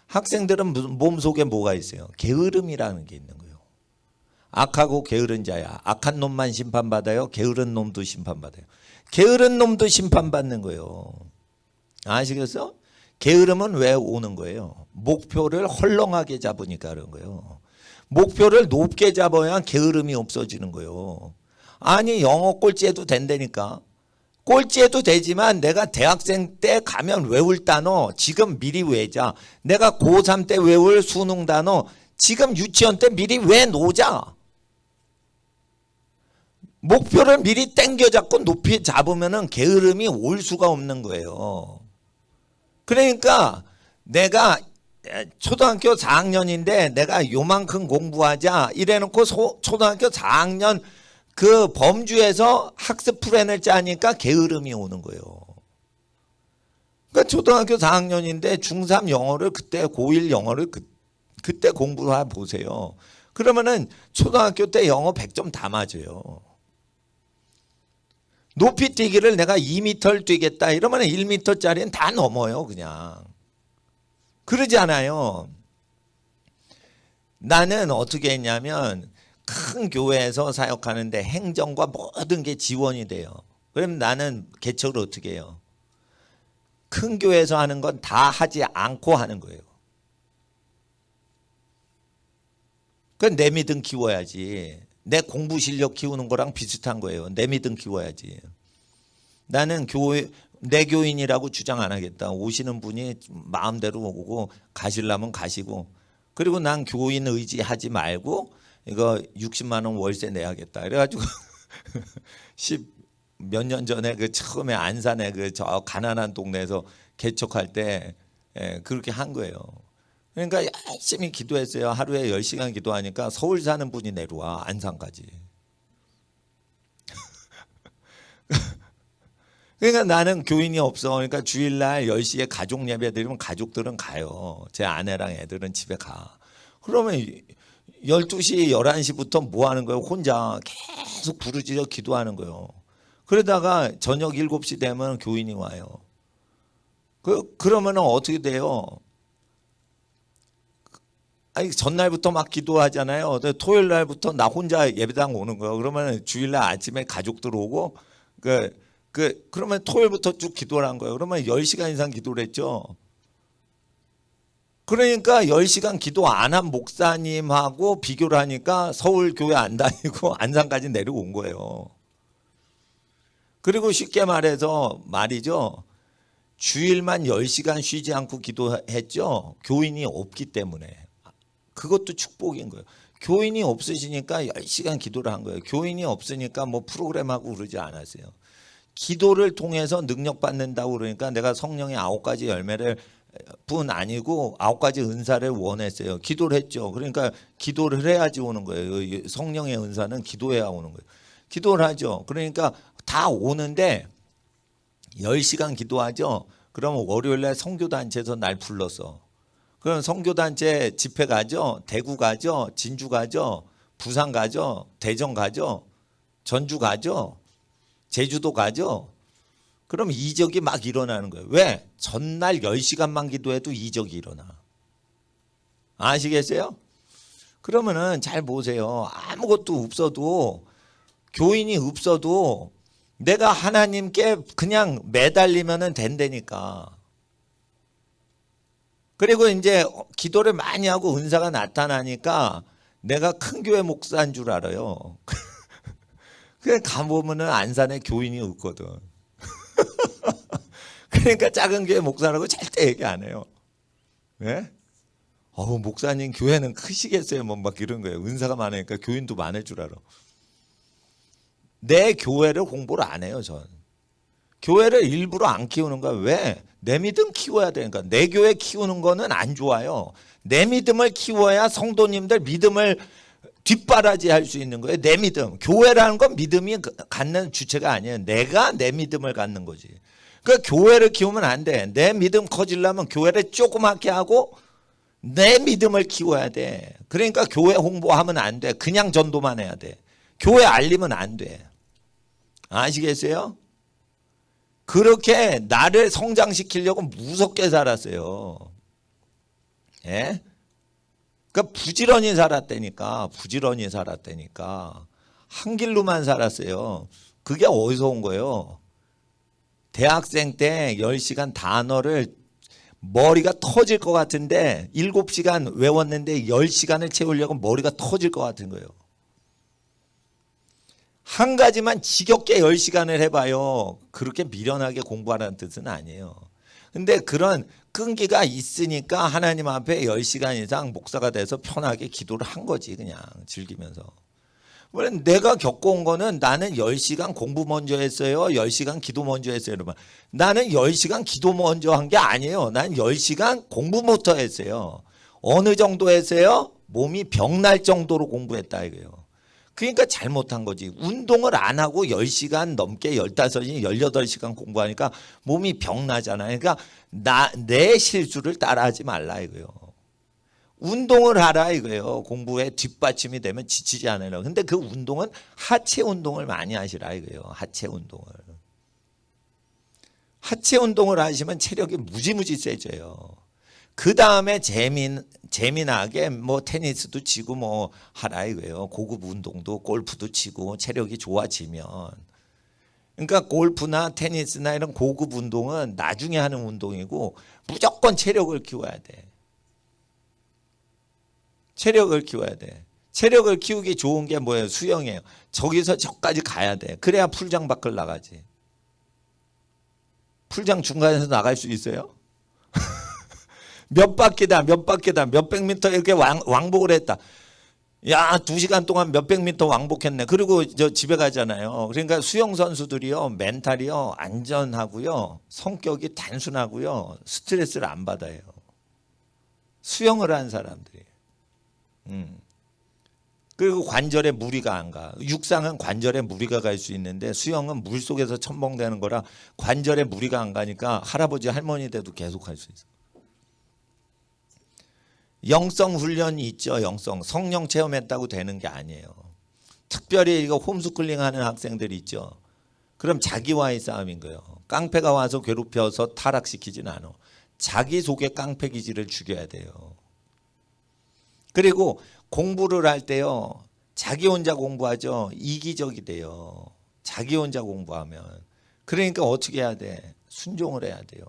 학생들은 몸속에 뭐가 있어요? 게으름이라는 게 있는 거예요. 악하고 게으른 자야. 악한 놈만 심판받아요. 게으른 놈도 심판받아요. 게으른 놈도 심판받는 거예요. 아시겠어? 게으름은 왜 오는 거예요? 목표를 헐렁하게 잡으니까 그런 거예요. 목표를 높게 잡아야 게으름이 없어지는 거예요. 아니 영어 꼴찌해도 된다니까. 꼴찌해도 되지만 내가 대학생 때 가면 외울 단어 지금 미리 외자. 내가 고3 때 외울 수능 단어 지금 유치원 때 미리 외놓자. 목표를 미리 땡겨 잡고 높이 잡으면 게으름이 올 수가 없는 거예요. 그러니까 내가 초등학교 4학년인데 내가 요만큼 공부하자 이래놓고 초등학교 4학년 그 범주에서 학습 플랜을 짜니까 게으름이 오는 거예요. 그러니까 초등학교 4학년인데 중3 영어를 그때 고1 영어를 그때 공부를 해보세요. 그러면은 초등학교 때 영어 100점 다 맞아요. 높이 뛰기를 내가 2m를 뛰겠다 이러면 1m짜리는 다 넘어요 그냥. 그러지 않아요. 나는 어떻게 했냐면 큰 교회에서 사역하는데 행정과 모든 게 지원이 돼요. 그럼 나는 개척을 어떻게 해요? 큰 교회에서 하는 건 다 하지 않고 하는 거예요. 그건 내 믿음 키워야지. 내 공부 실력 키우는 거랑 비슷한 거예요. 내 믿음 키워야지. 나는 내 교인이라고 주장 안 하겠다. 오시는 분이 마음대로 오고 가시려면 가시고, 그리고 난 교인 의지하지 말고 이거 60만 원 월세 내야겠다. 그래가지고 10몇 년 전에 그 처음에 안산에 그 저 가난한 동네에서 개척할 때 그렇게 한 거예요. 그러니까 열심히 기도했어요. 하루에 10시간 기도하니까 서울 사는 분이 내려와, 안산까지. 그러니까 나는 교인이 없어. 그러니까 주일날 10시에 가족 예배 드리면 가족들은 가요. 제 아내랑 애들은 집에 가. 그러면 12시, 11시부터 뭐 하는 거예요? 혼자 계속 부르짖어 기도하는 거예요. 그러다가 저녁 7시 되면 교인이 와요. 그러면 어떻게 돼요? 아니, 전날부터 막 기도하잖아요. 토요일 날부터 나 혼자 예배당 오는 거예요. 그러면 주일날 아침에 가족들 오고, 그러면 토요일부터 쭉 기도를 한 거예요. 그러면 10시간 이상 기도를 했죠. 그러니까 10시간 기도 안 한 목사님하고 비교를 하니까 서울 교회 안 다니고 안산까지 내려온 거예요. 그리고 쉽게 말해서 말이죠. 주일만 10시간 쉬지 않고 기도했죠. 교인이 없기 때문에. 그것도 축복인 거예요. 교인이 없으시니까 10시간 기도를 한 거예요. 교인이 없으니까 뭐 프로그램하고 그러지 않았어요. 기도를 통해서 능력 받는다고 그러니까 내가 성령의 9가지 열매를 뿐 아니고 9가지 은사를 원했어요. 기도를 했죠. 그러니까 기도를 해야지 오는 거예요. 성령의 은사는 기도해야 오는 거예요. 기도를 하죠. 그러니까 다 오는데 10시간 기도하죠. 그러면 월요일날 선교단체에서 날 불렀어. 그럼 선교단체 집회 가죠. 대구 가죠. 진주 가죠. 부산 가죠. 대전 가죠. 전주 가죠. 제주도 가죠. 그럼 이적이 막 일어나는 거예요. 왜? 전날 10시간만 기도해도 이적이 일어나. 아시겠어요? 그러면은 잘 보세요. 아무것도 없어도, 교인이 없어도 내가 하나님께 그냥 매달리면 된다니까. 그리고 이제 기도를 많이 하고 은사가 나타나니까 내가 큰 교회 목사인 줄 알아요. 그냥 가보면은 안산에 교인이 없거든. 그러니까 작은 교회 목사라고 절대 얘기 안 해요. 네? 목사님 교회는 크시겠어요. 뭐 막 이런 거예요. 은사가 많으니까 교인도 많을 줄 알아. 내 교회를 공부를 안 해요, 전. 교회를 일부러 안 키우는 거야. 왜? 내 믿음 키워야 되니까. 내 교회 키우는 거는 안 좋아요. 내 믿음을 키워야 성도님들 믿음을 뒷바라지 할 수 있는 거예요. 내 믿음. 교회라는 건 믿음이 갖는 주체가 아니에요. 내가 내 믿음을 갖는 거지. 그러니까 교회를 키우면 안 돼. 내 믿음 커지려면 교회를 조그맣게 하고 내 믿음을 키워야 돼. 그러니까 교회 홍보하면 안 돼. 그냥 전도만 해야 돼. 교회 알리면 안 돼. 아시겠어요? 그렇게 나를 성장시키려고 무섭게 살았어요. 예? 그러니까 부지런히 살았다니까. 부지런히 살았다니까. 한 길로만 살았어요. 그게 어디서 온 거예요? 대학생 때 10시간 단어를 머리가 터질 것 같은데 7시간 외웠는데 10시간을 채우려고 머리가 터질 것 같은 거예요. 한 가지만 지겹게 10시간을 해봐요. 그렇게 미련하게 공부하라는 뜻은 아니에요. 근데 그런 끈기가 있으니까 하나님 앞에 10시간 이상 목사가 돼서 편하게 기도를 한 거지. 그냥 즐기면서. 내가 겪어온 거는 나는 10시간 공부 먼저 했어요. 10시간 기도 먼저 했어요. 여러분. 나는 10시간 기도 먼저 한 게 아니에요. 난 10시간 공부부터 했어요. 어느 정도 했어요? 몸이 병날 정도로 공부했다 이거예요. 그러니까 잘못한 거지. 운동을 안 하고 10시간 넘게 15시간, 18시간 공부하니까 몸이 병나잖아요. 그러니까 내 실수를 따라하지 말라 이거예요. 운동을 하라 이거예요. 공부에 뒷받침이 되면 지치지 않으려고. 근데 그 운동은 하체 운동을 많이 하시라 이거예요. 하체 운동을. 하체 운동을 하시면 체력이 무지무지 세져요. 그 다음에 재미나게 뭐 테니스도 치고 뭐 하라 이거예요. 고급 운동도 골프도 치고 체력이 좋아지면. 그러니까 골프나 테니스나 이런 고급 운동은 나중에 하는 운동이고 무조건 체력을 키워야 돼. 체력을 키워야 돼. 체력을 키우기 좋은 게 뭐예요? 수영이에요. 저기서 저까지 가야 돼. 그래야 풀장 밖을 나가지. 풀장 중간에서 나갈 수 있어요? 몇 바퀴다 몇백 미터 이렇게 왕복을 했다. 야, 2시간 동안 몇백 미터 왕복했네. 그리고 저 집에 가잖아요. 그러니까 수영 선수들이요, 멘탈이요, 안전하고요, 성격이 단순하고요, 스트레스를 안 받아요. 수영을 한 사람들이. 그리고 관절에 무리가 안 가. 육상은 관절에 무리가 갈 수 있는데 수영은 물 속에서 첨벙대는 거라 관절에 무리가 안 가니까 할아버지 할머니 돼도 계속 할 수 있어. 영성 훈련이 있죠. 영성. 성령 체험했다고 되는 게 아니에요. 특별히 이거 홈스쿨링 하는 학생들이 있죠. 그럼 자기와의 싸움인 거예요. 깡패가 와서 괴롭혀서 타락시키지는 않아. 자기 속의 깡패 기질을 죽여야 돼요. 그리고 공부를 할 때요, 자기 혼자 공부하죠. 이기적이 돼요. 자기 혼자 공부하면. 그러니까 어떻게 해야 돼? 순종을 해야 돼요.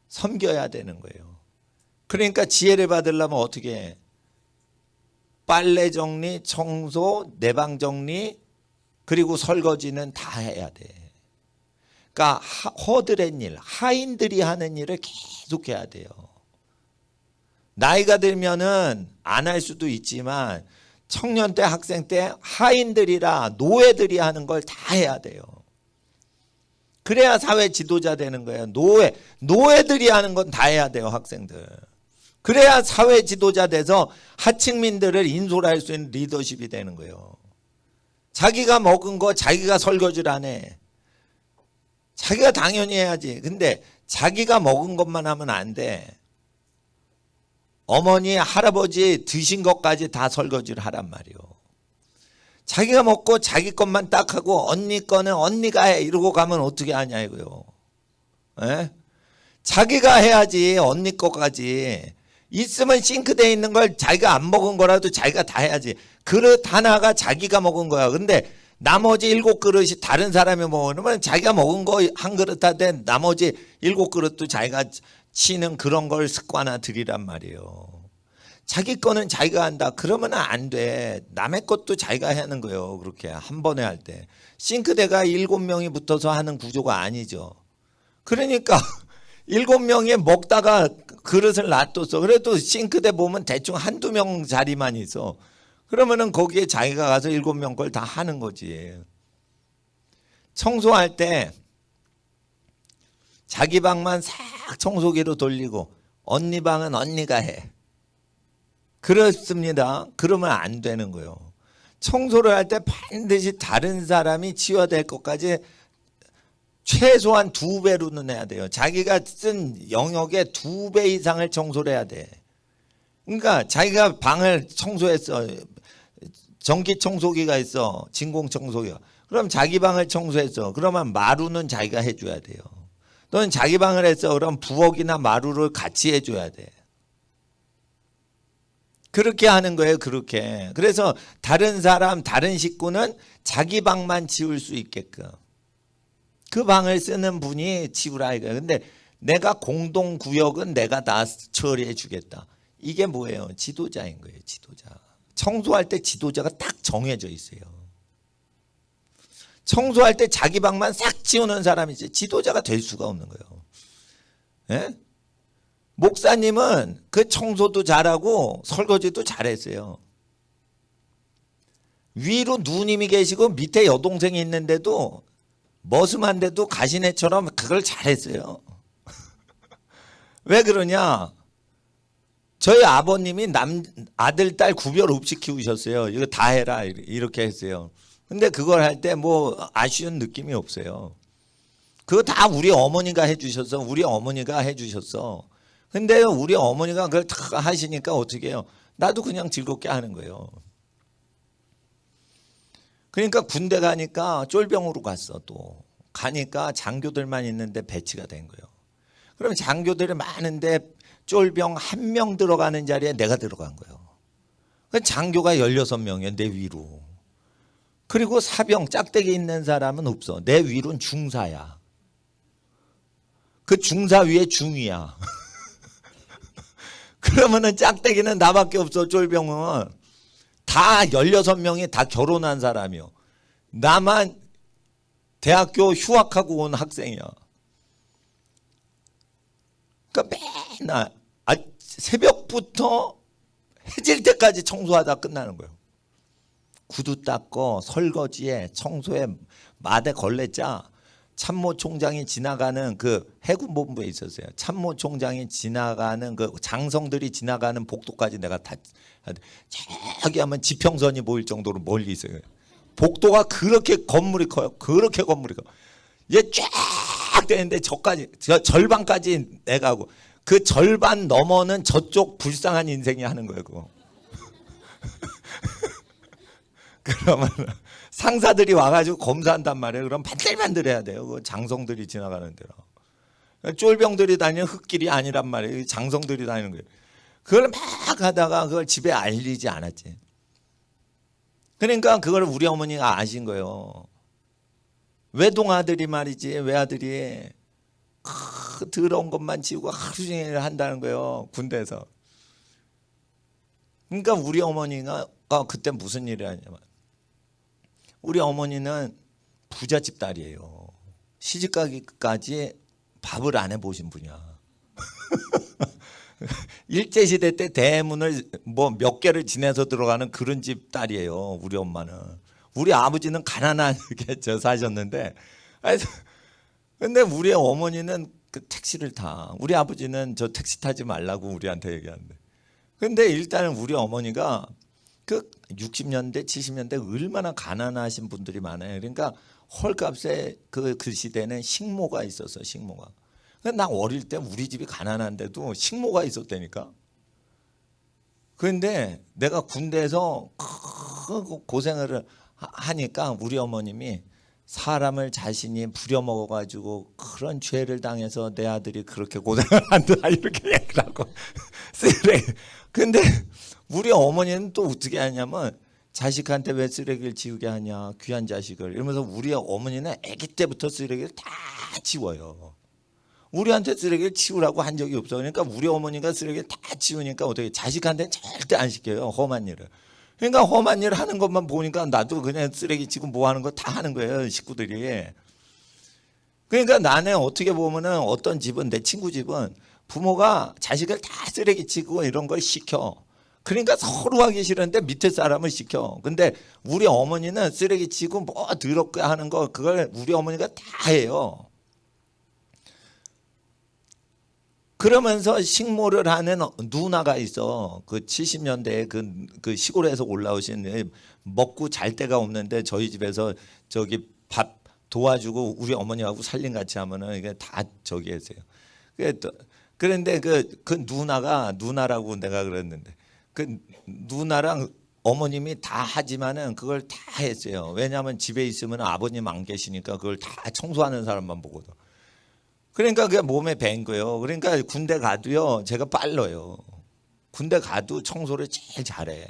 섬겨야 되는 거예요. 그러니까 지혜를 받으려면 어떻게 해? 빨래 정리, 청소, 내방 정리, 그리고 설거지는 다 해야 돼. 그러니까 허드렛 일, 하인들이 하는 일을 계속 해야 돼요. 나이가 들면은 안 할 수도 있지만 청년 때, 학생 때 하인들이라 노예들이 하는 걸 다 해야 돼요. 그래야 사회 지도자 되는 거예요. 노예들이 하는 건 다 해야 돼요, 학생들. 그래야 사회 지도자 돼서 하층민들을 인솔할 수 있는 리더십이 되는 거예요. 자기가 먹은 거 자기가 설거지를 안 해. 자기가 당연히 해야지. 근데 자기가 먹은 것만 하면 안 돼. 어머니, 할아버지 드신 것까지 다 설거지를 하란 말이요. 자기가 먹고 자기 것만 딱 하고 언니 거는 언니가 해 이러고 가면 어떻게 하냐 이거요. 에? 자기가 해야지. 언니 거까지. 있으면 싱크대에 있는 걸 자기가 안 먹은 거라도 자기가 다 해야지. 그릇 하나가 자기가 먹은 거야. 근데 나머지 7그릇이 다른 사람이 먹으면 자기가 먹은 거 한 그릇 하되 나머지 7그릇도 자기가 치는 그런 걸 습관화들이란 말이에요. 자기 거는 자기가 한다. 그러면 안 돼. 남의 것도 자기가 하는 거예요. 그렇게 한 번에 할 때. 싱크대가 7명이 붙어서 하는 구조가 아니죠. 그러니까 7명이 먹다가 그릇을 놔뒀어. 그래도 싱크대 보면 대충 한두 명 자리만 있어. 그러면은 거기에 자기가 가서 7명 걸 다 하는 거지. 청소할 때 자기 방만 싹 청소기로 돌리고 언니 방은 언니가 해. 그렇습니다. 그러면 안 되는 거예요. 청소를 할 때 반드시 다른 사람이 치워야 것까지 최소한 2배로는 해야 돼요. 자기가 쓴 영역의 2배 이상을 청소를 해야 돼. 그러니까 자기가 방을 청소했어. 전기 청소기가 있어. 진공 청소기가. 그럼 자기 방을 청소했어. 그러면 마루는 자기가 해줘야 돼요. 또는 자기 방을 했어. 그럼 부엌이나 마루를 같이 해줘야 돼. 그렇게 하는 거예요. 그렇게. 그래서 다른 사람, 다른 식구는 자기 방만 치울 수 있게끔. 그 방을 쓰는 분이 치우라 이거예요. 근데 내가 공동구역은 내가 다 처리해 주겠다. 이게 뭐예요? 지도자인 거예요. 지도자. 청소할 때 지도자가 딱 정해져 있어요. 청소할 때 자기 방만 싹 치우는 사람이 지도자가 될 수가 없는 거예요. 예? 목사님은 그 청소도 잘하고 설거지도 잘했어요. 위로 누님이 계시고 밑에 여동생이 있는데도 머슴한데도 가시네처럼 그걸 잘했어요. 왜 그러냐? 저희 아버님이 아들, 딸 구별 없이 키우셨어요. 이거 다 해라 이렇게 했어요. 근데 그걸 할 때 뭐 아쉬운 느낌이 없어요. 그거 다 우리 어머니가 해주셨어. 우리 어머니가 해주셨어. 근데 우리 어머니가 그걸 다 하시니까 어떻게 해요? 나도 그냥 즐겁게 하는 거예요. 그러니까 군대 가니까 쫄병으로 갔어. 또 가니까 장교들만 있는데 배치가 된 거예요. 그럼 장교들이 많은데 쫄병 1명 들어가는 자리에 내가 들어간 거예요. 장교가 16명이에요. 내 위로. 그리고 사병 짝대기 있는 사람은 없어. 내 위로는 중사야. 그 중사 위에 중위야. 그러면은 짝대기는 나밖에 없어. 쫄병은 다 16명이 다 결혼한 사람이요. 나만 대학교 휴학하고 온 학생이야. 그러니까 맨날 새벽부터 해질 때까지 청소하다 끝나는 거예요. 구두 닦고 설거지에 청소에 마대 걸레짜. 참모총장이 지나가는 그 해군본부에 있었어요. 참모총장이 지나가는 그 장성들이 지나가는 복도까지 내가 다 저기 하면 지평선이 보일 정도로 멀리 있어요. 복도가 그렇게 건물이 커요. 그렇게 건물이 커. 얘 쫙 되는데 절반까지 내가 하고 그 절반 넘어는 저쪽 불쌍한 인생이 하는 거예요. 그거. 그러면 상사들이 와가지고 검사한단 말이에요. 그럼 반들반들해야 돼요. 그 장성들이 지나가는 데로. 쫄병들이 다니는 흙길이 아니란 말이에요. 장성들이 다니는 거예요. 그걸 막 하다가 그걸 집에 알리지 않았지. 그러니까 그걸 우리 어머니가 아신 거예요. 외동아들이 말이지, 외아들이 더러운 것만 지우고 하루 종일 한다는 거예요. 군대에서. 그러니까 우리 어머니가 그때 무슨 일을 하냐면, 우리 어머니는 부잣집 딸이에요. 시집가기까지 밥을 안 해보신 분이야. 일제시대 때 대문을 뭐 몇 개를 지내서 들어가는 그런 집 딸이에요. 우리 엄마는. 우리 아버지는 가난하게 사셨는데, 근데 우리 어머니는 그 택시를 타. 우리 아버지는 저 택시 타지 말라고 우리한테 얘기하는데. 근데 일단은 우리 어머니가 그 60년대, 70년대 얼마나 가난하신 분들이 많아요. 그러니까 헐값에 그 시대는 식모가 있었어, 식모가. 나 어릴 때 우리 집이 가난한데도 식모가 있었다니까. 그런데 내가 군대에서 고생을 하니까 우리 어머님이 사람을 자신이 부려먹어가지고 그런 죄를 당해서 내 아들이 그렇게 고생을 한다 이렇게 얘기를 하고 쓰레기. 근데 우리 어머니는 또 어떻게 하냐면 자식한테 왜 쓰레기를 지우게 하냐, 귀한 자식을 이러면서 우리 어머니는 아기 때부터 쓰레기를 다 치워요. 우리한테 쓰레기를 치우라고 한 적이 없어. 그러니까 우리 어머니가 쓰레기를 다 치우니까 어떻게 자식한테 절대 안 시켜요. 험한 일을. 그러니까 험한 일 하는 것만 보니까 나도 그냥 쓰레기 치고 뭐 하는 거 다 하는 거예요. 식구들이. 그러니까 나는 어떻게 보면은 어떤 집은, 내 친구 집은 부모가 자식을 다 쓰레기 치고 이런 걸 시켜. 그러니까 서로 하기 싫은데 밑에 사람을 시켜. 근데 우리 어머니는 쓰레기 치고 뭐 더럽게 하는 거 그걸 우리 어머니가 다 해요. 그러면서 식모를 하는 누나가 있어. 그 70년대에 그 시골에서 올라오신, 먹고 잘 데가 없는데 저희 집에서 저기 밥 도와주고 우리 어머니하고 살림 같이 하면은 이게 다 저기 했어요. 그런데 그 누나라고 내가 그랬는데 그 누나랑 어머님이 다 하지만은 그걸 다 했어요. 왜냐하면 집에 있으면 아버님 안 계시니까 그걸 다 청소하는 사람만 보거든. 그러니까 그게 몸에 밴 거예요. 그러니까 군대 가도요, 제가 빨라요. 군대 가도 청소를 제일 잘해.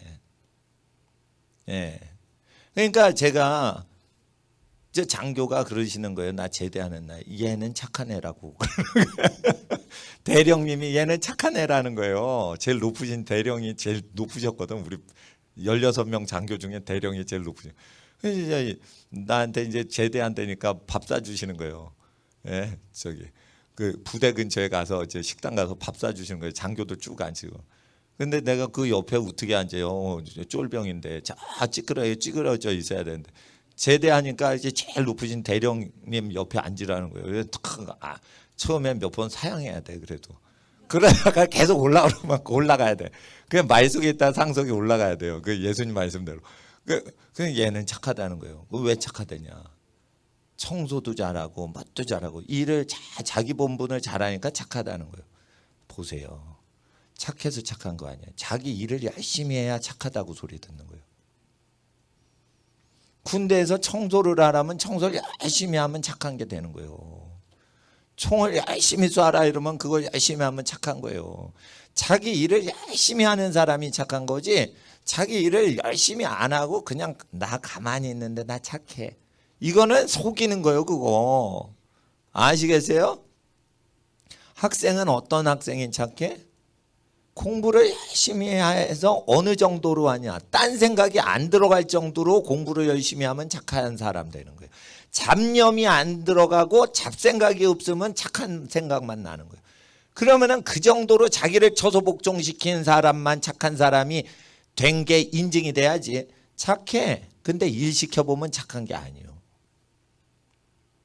예. 그러니까 제가 저 장교가 그러시는 거예요. 나 제대하는 날. 얘는 착한 애라고. 대령님이 얘는 착한 애라는 거예요. 제일 높으신 대령이 제일 높으셨거든. 우리 16명 장교 중에 대령이 제일 높으신. 그래서 나한테 이제 제대한다니까 밥 사주시는 거예요. 예, 저기 그 부대 근처에 가서 이제 식당 가서 밥 사주시는 거예요. 장교들 쭉 앉히고. 근데 내가 그 옆에 어떻게 앉아요? 쫄병인데 자 찌그러져 있어야 되는데 제대하니까 이제 제일 높으신 대령님 옆에 앉으라는 거예요. 그래서 처음에 몇 번 사양해야 돼. 그래도 그러다가 계속 올라가야 돼. 그냥 말 속에 있다 상속이 올라가야 돼요. 그 예수님 말씀대로. 그 얘는 착하다는 거예요. 왜 착하다냐? 청소도 잘하고 맛도 잘하고 일을 자기 본분을 잘하니까 착하다는 거예요. 보세요. 착해서 착한 거 아니에요. 자기 일을 열심히 해야 착하다고 소리 듣는 거예요. 군대에서 청소를 하라면 청소를 열심히 하면 착한 게 되는 거예요. 총을 열심히 쏴라 이러면 그걸 열심히 하면 착한 거예요. 자기 일을 열심히 하는 사람이 착한 거지, 자기 일을 열심히 안 하고 그냥 나 가만히 있는데 나 착해, 이거는 속이는 거예요. 그거 아시겠어요? 학생은 어떤 학생이 착해? 공부를 열심히 해서 어느 정도로 하냐, 딴 생각이 안 들어갈 정도로 공부를 열심히 하면 착한 사람 되는 거예요. 잡념이 안 들어가고 잡생각이 없으면 착한 생각만 나는 거예요. 그러면은 그 정도로 자기를 처소복종시키는 사람만 착한 사람이 된 게 인증이 돼야지. 착해, 근데 일 시켜보면 착한 게 아니에요.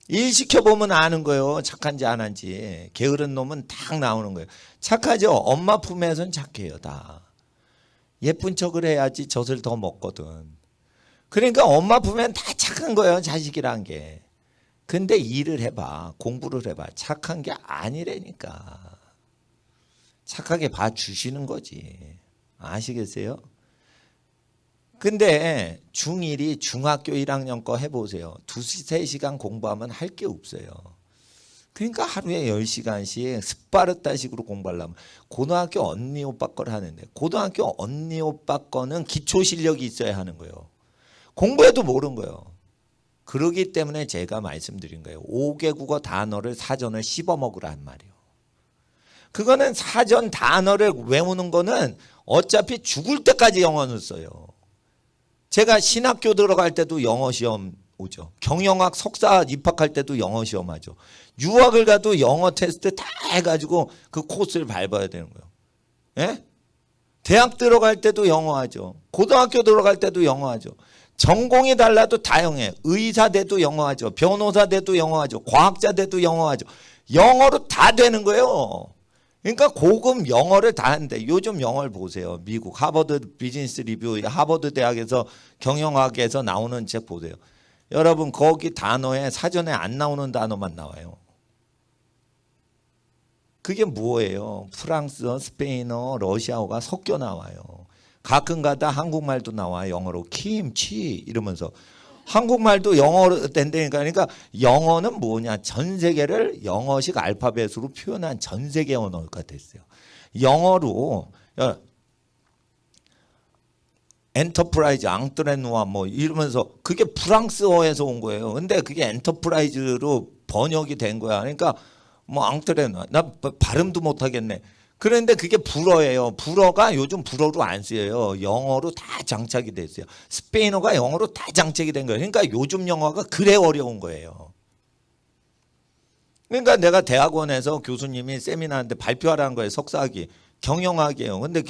일 시켜보면 아는 거예요. 착한지 안 한지. 게으른 놈은 딱 나오는 거예요. 착하죠. 엄마 품에선 착해요. 다 예쁜 척을 해야지 젖을 더 먹거든. 그러니까 엄마 품엔 다 착한 거예요. 자식이란 게. 근데 일을 해봐, 공부를 해봐, 착한 게 아니라니까. 착하게 봐주시는 거지. 아시겠어요? 근데 중1이 중학교 1학년 거 해보세요. 2-3시간 공부하면 할 게 없어요. 그러니까 하루에 10시간씩 스파르타식으로 공부하려면 고등학교 언니 오빠 거를 하는데, 고등학교 언니 오빠 거는 기초 실력이 있어야 하는 거예요. 공부해도 모르는 거예요. 그러기 때문에 제가 말씀드린 거예요. 5개 국어 단어를 사전을 씹어 먹으란 말이에요. 그거는 사전 단어를 외우는 거는 어차피 죽을 때까지 영어는 써요. 제가 신학교 들어갈 때도 영어 시험 오죠. 경영학 석사 입학할 때도 영어 시험 하죠. 유학을 가도 영어 테스트 다 해가지고 그 코스를 밟아야 되는 거예요. 예? 대학 들어갈 때도 영어 하죠. 고등학교 들어갈 때도 영어 하죠. 전공이 달라도 다 영어해. 의사 돼도 영어 하죠. 변호사 돼도 영어 하죠. 과학자 돼도 영어 하죠. 영어로 다 되는 거예요. 그러니까 고급 영어를 다 하는데, 요즘 영어를 보세요. 미국 하버드 비즈니스 리뷰, 하버드 대학에서 경영학에서 나오는 책 보세요. 여러분 거기 단어에 사전에 안 나오는 단어만 나와요. 그게 뭐예요? 프랑스어, 스페인어, 러시아어가 섞여 나와요. 가끔가다 한국말도 나와요. 영어로 김치 이러면서. 한국말도 영어로 된다니까. 그러니까 영어는 뭐냐, 전 세계를 영어식 알파벳으로 표현한 전 세계 언어가 됐어요. 영어로 엔터프라이즈, 앙트레누아 뭐 이러면서, 그게 프랑스어에서 온 거예요. 근데 그게 엔터프라이즈로 번역이 된 거야. 그러니까 뭐 앙트레누아, 나 발음도 못 하겠네. 그런데 그게 불어예요. 불어가 요즘 불어로 안 쓰여요. 영어로 다 장착이 됐어요. 스페인어가 영어로 다 장착이 된 거예요. 그러니까 요즘 영어가 그래 어려운 거예요. 그러니까 내가 대학원에서 교수님이 세미나인데 발표하라는 거예요. 석사학위, 경영학이에요. 근데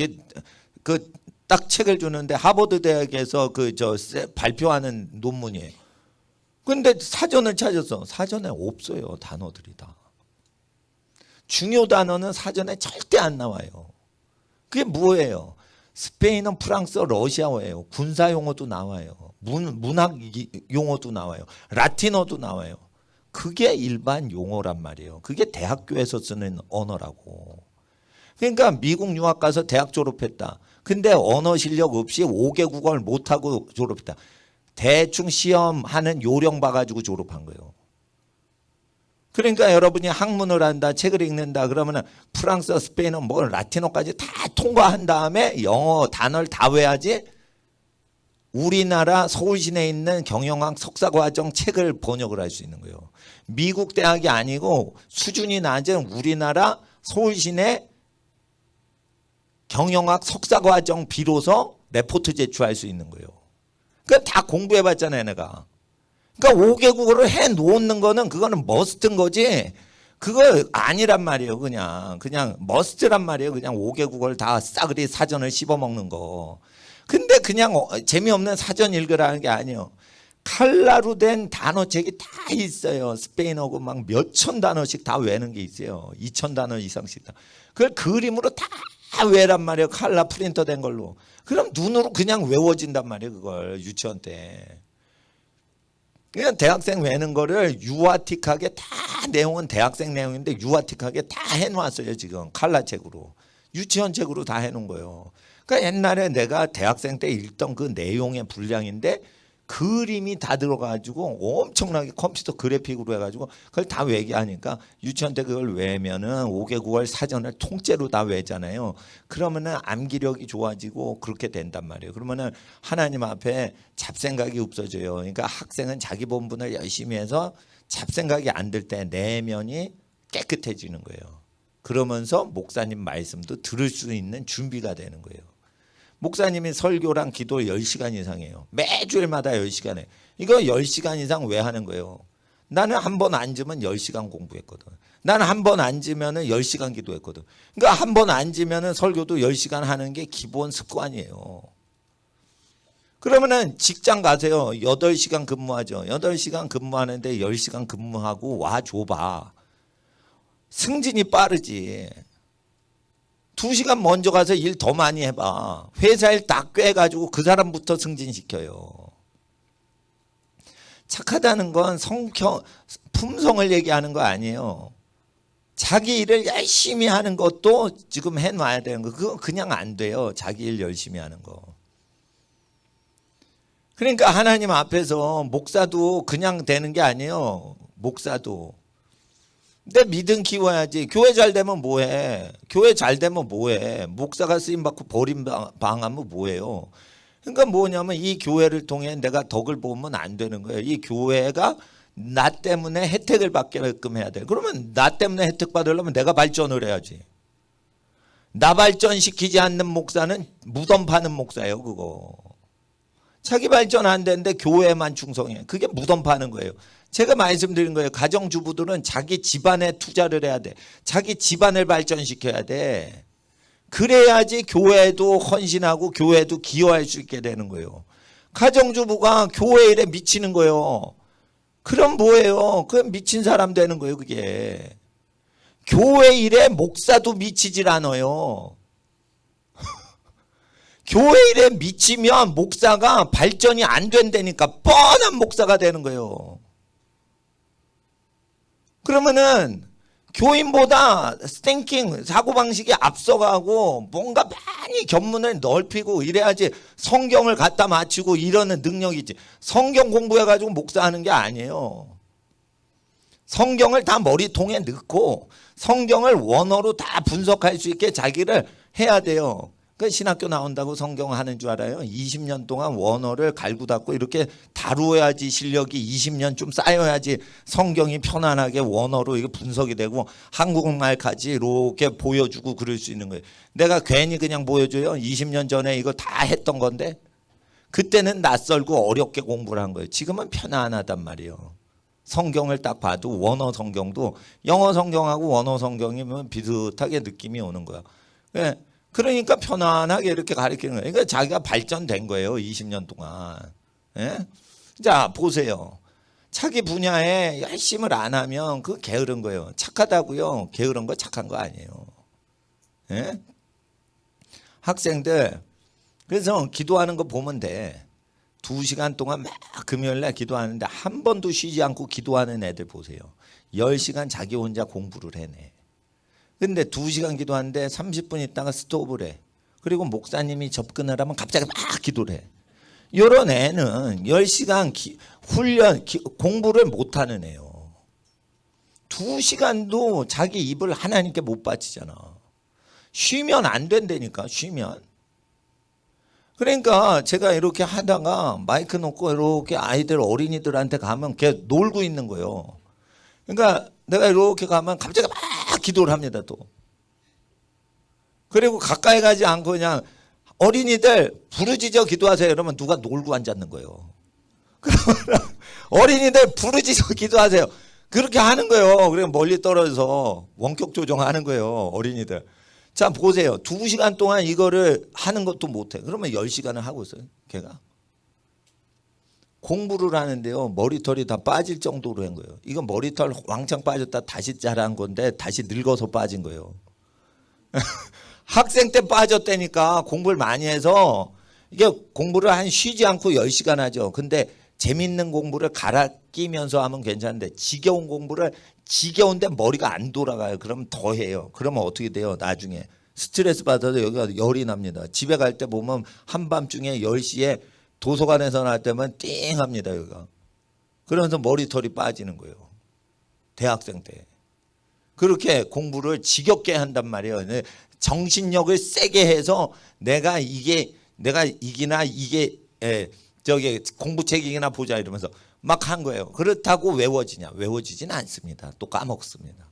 그 딱 책을 주는데 하버드 대학에서 발표하는 논문이에요. 근데 사전을 찾았어. 사전에 없어요. 단어들이 다. 중요 단어는 사전에 절대 안 나와요. 그게 뭐예요? 스페인어, 프랑스어, 러시아어예요. 군사 용어도 나와요. 문학 용어도 나와요. 라틴어도 나와요. 그게 일반 용어란 말이에요. 그게 대학교에서 쓰는 언어라고. 그러니까 미국 유학 가서 대학 졸업했다. 근데 언어 실력 없이 5개 국어를 못하고 졸업했다. 대충 시험하는 요령 봐가지고 졸업한 거예요. 그러니까 여러분이 학문을 한다, 책을 읽는다 그러면 프랑스어, 스페인어, 뭐 라틴어까지 다 통과한 다음에 영어 단어를 다 외워야지 우리나라 서울시내에 있는 경영학 석사과정 책을 번역을 할 수 있는 거예요. 미국 대학이 아니고 수준이 낮은 우리나라 서울시내 경영학 석사과정 비로소 레포트 제출할 수 있는 거예요. 그러니까 다 공부해봤잖아요, 내가. 그러니까 5개 국어를 해 놓는 거는 그거는 머스트인 거지. 그거 아니란 말이에요. 그냥 머스트란 말이에요. 그냥 5개 국어를 다 싸그리 사전을 씹어먹는 거. 근데 그냥 재미없는 사전 읽으라는 게 아니에요. 칼라로 된 단어책이 다 있어요. 스페인어고 막 몇천 단어씩 다 외는 게 있어요. 2천 단어 이상씩 다. 그걸 그림으로 다 외란 말이에요. 칼라 프린터 된 걸로. 그럼 눈으로 그냥 외워진단 말이에요. 그걸 유치원 때. 그냥 대학생 외는 거를 유아틱하게 다, 내용은 대학생 내용인데 유아틱하게 다 해놓았어요. 지금 칼라책으로. 유치원 책으로 다 해놓은 거예요. 그러니까 옛날에 내가 대학생 때 읽던 그 내용의 분량인데 그림이 다 들어가지고 엄청나게 컴퓨터 그래픽으로 해가지고 그걸 다 외게 하니까 유치원 때 그걸 외면은 5개 9월 사전을 통째로 다 외잖아요. 그러면은 암기력이 좋아지고 그렇게 된단 말이에요. 그러면은 하나님 앞에 잡생각이 없어져요. 그러니까 학생은 자기 본분을 열심히 해서 잡생각이 안 들 때 내면이 깨끗해지는 거예요. 그러면서 목사님 말씀도 들을 수 있는 준비가 되는 거예요. 목사님이 설교랑 기도 10시간 이상 해요. 매주일마다 10시간 해. 이거 10시간 이상 왜 하는 거예요? 나는 한 번 앉으면 10시간 공부했거든. 나는 한 번 앉으면 10시간 기도했거든. 그러니까 한 번 앉으면 설교도 10시간 하는 게 기본 습관이에요. 그러면은 직장 가세요. 8시간 근무하죠. 8시간 근무하는데 10시간 근무하고 와 줘봐. 승진이 빠르지. 2시간 먼저 가서 일 더 많이 해봐. 회사 일 다 꿰가지고 그 사람부터 승진시켜요. 착하다는 건 성격, 품성을 얘기하는 거 아니에요. 자기 일을 열심히 하는 것도 지금 해놔야 되는 거. 그거 그냥 안 돼요. 자기 일 열심히 하는 거. 그러니까 하나님 앞에서 목사도 그냥 되는 게 아니에요. 목사도. 내 믿음 키워야지. 교회 잘 되면 뭐해? 교회 잘 되면 뭐해? 목사가 쓰임받고 버림당하면 뭐해요? 그러니까 뭐냐면 이 교회를 통해 내가 덕을 보면 안 되는 거예요. 이 교회가 나 때문에 혜택을 받게끔 해야 돼. 그러면 나 때문에 혜택 받으려면 내가 발전을 해야지. 나 발전시키지 않는 목사는 무덤 파는 목사예요. 그거. 자기 발전 안 되는데 교회만 충성해. 그게 무덤 파는 거예요. 제가 말씀드린 거예요. 가정주부들은 자기 집안에 투자를 해야 돼. 자기 집안을 발전시켜야 돼. 그래야지 교회도 헌신하고 교회도 기여할 수 있게 되는 거예요. 가정주부가 교회 일에 미치는 거예요. 그럼 뭐예요? 그럼 미친 사람 되는 거예요. 그게. 교회 일에 목사도 미치질 않아요. 교회 일에 미치면 목사가 발전이 안 된다니까. 뻔한 목사가 되는 거예요. 그러면은 교인보다 스탱킹 사고방식이 앞서가고 뭔가 많이 견문을 넓히고 이래야지 성경을 갖다 맞추고 이러는 능력이 있지. 성경 공부해가지고 목사하는 게 아니에요. 성경을 다 머리통에 넣고 성경을 원어로 다 분석할 수 있게 자기를 해야 돼요. 그 신학교 나온다고 성경 하는 줄 알아요? 20년 동안 원어를 갈고 닦고 이렇게 다루어야지 실력이 20년 좀 쌓여야지 성경이 편안하게 원어로 이게 분석이 되고 한국말까지 이렇게 보여주고 그럴 수 있는 거예요. 내가 괜히 그냥 보여줘요? 20년 전에 이거 다 했던 건데 그때는 낯설고 어렵게 공부를 한 거예요. 지금은 편안하단 말이에요. 성경을 딱 봐도 원어 성경도 영어 성경하고 원어 성경이면 비슷하게 느낌이 오는 거야. 그러니까 편안하게 이렇게 가르치는 거예요. 그러니까 자기가 발전된 거예요. 20년 동안. 예? 자, 보세요. 자기 분야에 열심을 안 하면 그거 게으른 거예요. 착하다고요. 게으른 거 착한 거 아니에요. 예? 학생들 그래서 기도하는 거 보면 돼. 2시간 동안 막 금요일날 기도하는데 한 번도 쉬지 않고 기도하는 애들 보세요. 10시간 자기 혼자 공부를 해내. 근데 2시간 기도하는데 30분 있다가 스톱을 해. 그리고 목사님이 접근을 하면 갑자기 막 기도를 해. 이런 애는 10시간 훈련, 공부를 못하는 애요. 2시간도 자기 입을 하나님께 못 바치잖아. 쉬면 안 된다니까, 쉬면. 그러니까 제가 이렇게 하다가 마이크 놓고 이렇게 아이들 어린이들한테 가면 걔 놀고 있는 거예요. 그러니까 내가 이렇게 가면 갑자기 막 기도를 합니다 또. 그리고 가까이 가지 않고 그냥 어린이들 부르짖어 기도하세요. 이러면 누가 놀고 앉았는 거예요. 그러면 어린이들 부르짖어 기도하세요. 그렇게 하는 거예요. 그리고 멀리 떨어져서 원격 조정하는 거예요. 어린이들. 자 보세요. 2시간 동안 이거를 하는 것도 못해. 그러면 10시간을 하고 있어요. 걔가. 공부를 하는데요. 머리털이 다 빠질 정도로 한 거예요. 이건 머리털 왕창 빠졌다 다시 자란 건데 다시 늙어서 빠진 거예요. 학생 때 빠졌다니까 공부를 많이 해서 이게 공부를 한 쉬지 않고 10시간 하죠. 근데 재밌는 공부를 갈아 끼면서 하면 괜찮은데 지겨운 공부를 지겨운데 머리가 안 돌아가요. 그러면 더 해요. 그러면 어떻게 돼요? 나중에 스트레스 받아서 여기가 열이 납니다. 집에 갈 때 보면 한밤중에 10시에 도서관에서 나올 때면 띵 합니다 여기가. 그러면서 머리털이 빠지는 거예요. 대학생 때. 그렇게 공부를 지겹게 한단 말이에요. 정신력을 세게 해서 내가 이기나 이게 저기 공부책이나 보자 이러면서 막 한 거예요. 그렇다고 외워지냐? 외워지진 않습니다. 또 까먹습니다.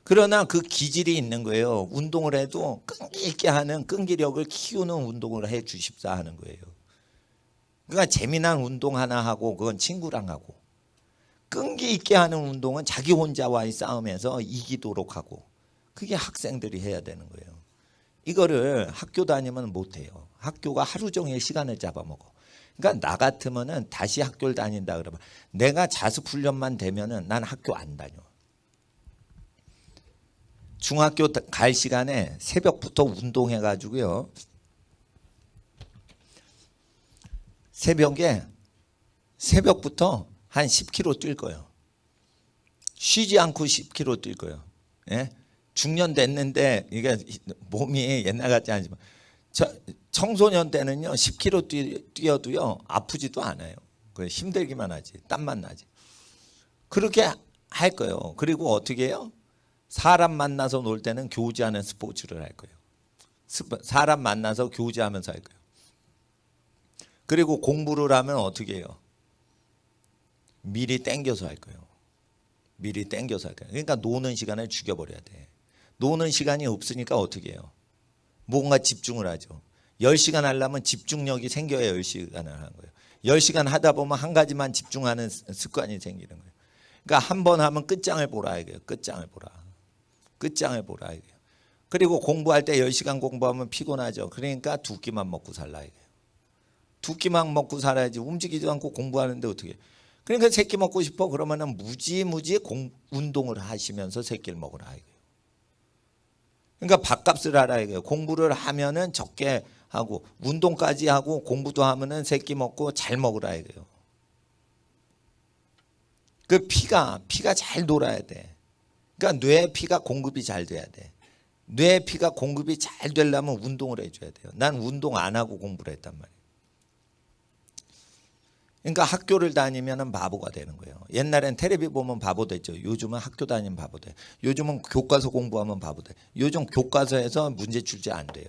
그러나 그 기질이 있는 거예요. 운동을 해도 끈기 있게 하는 끈기력을 키우는 운동을 해 주십사 하는 거예요. 그러니까 재미난 운동 하나 하고 그건 친구랑 하고, 끈기 있게 하는 운동은 자기 혼자와의 싸움에서 이기도록 하고, 그게 학생들이 해야 되는 거예요. 이거를 학교 다니면 못해요. 학교가 하루 종일 시간을 잡아먹어. 그러니까 나 같으면은 다시 학교를 다닌다 그러면 내가 자습 훈련만 되면은 난 학교 안 다녀. 중학교 갈 시간에 새벽부터 운동해 가지고요. 새벽부터 한 10km 뛸 거예요. 쉬지 않고 10km 뛸 거예요. 예? 중년 됐는데 이게 몸이 옛날 같지 않지만 청소년 때는요 10km 뛰어도요 아프지도 않아요. 힘들기만 하지, 땀만 나지. 그렇게 할 거예요. 그리고 어떻게 해요? 사람 만나서 놀 때는 교제하는 스포츠를 할 거예요. 사람 만나서 교제하면서 할 거예요. 그리고 공부를 하면 어떻게 해요? 미리 땡겨서 할 거예요. 미리 땡겨서 할 거예요. 그러니까 노는 시간을 죽여버려야 돼. 노는 시간이 없으니까 어떻게 해요? 뭔가 집중을 하죠. 10시간 하려면 집중력이 생겨야 10시간을 하는 거예요. 10시간 하다 보면 한 가지만 집중하는 습관이 생기는 거예요. 그러니까 한 번 하면 끝장을 보라 이거예요. 끝장을 보라. 끝장을 보라 이거예요. 그리고 공부할 때 10시간 공부하면 피곤하죠. 그러니까 두 끼만 먹고 살라 이거예요. 두 끼만 먹고 살아야지. 움직이지도 않고 공부하는데 어떻게 해요? 그러니까 세 끼 먹고 싶어 그러면은 무지무지 운동을 하시면서 세 끼를 먹으라 이거예요. 그러니까 밥값을 하라 이거예요. 공부를 하면은 적게 하고 운동까지 하고 공부도 하면은 세 끼 먹고 잘 먹으라 이거예요. 그 피가 잘 돌아야 돼. 그러니까 뇌 피가 공급이 잘 돼야 돼. 뇌 피가 공급이 잘 되려면 운동을 해줘야 돼요. 난 운동 안 하고 공부를 했단 말이에요. 그러니까 학교를 다니면 바보가 되는 거예요. 옛날엔 텔레비 보면 바보 됐죠. 요즘은 학교 다니면 바보 돼. 요즘은 교과서 공부하면 바보 돼. 요즘 교과서에서 문제 출제 안 돼요.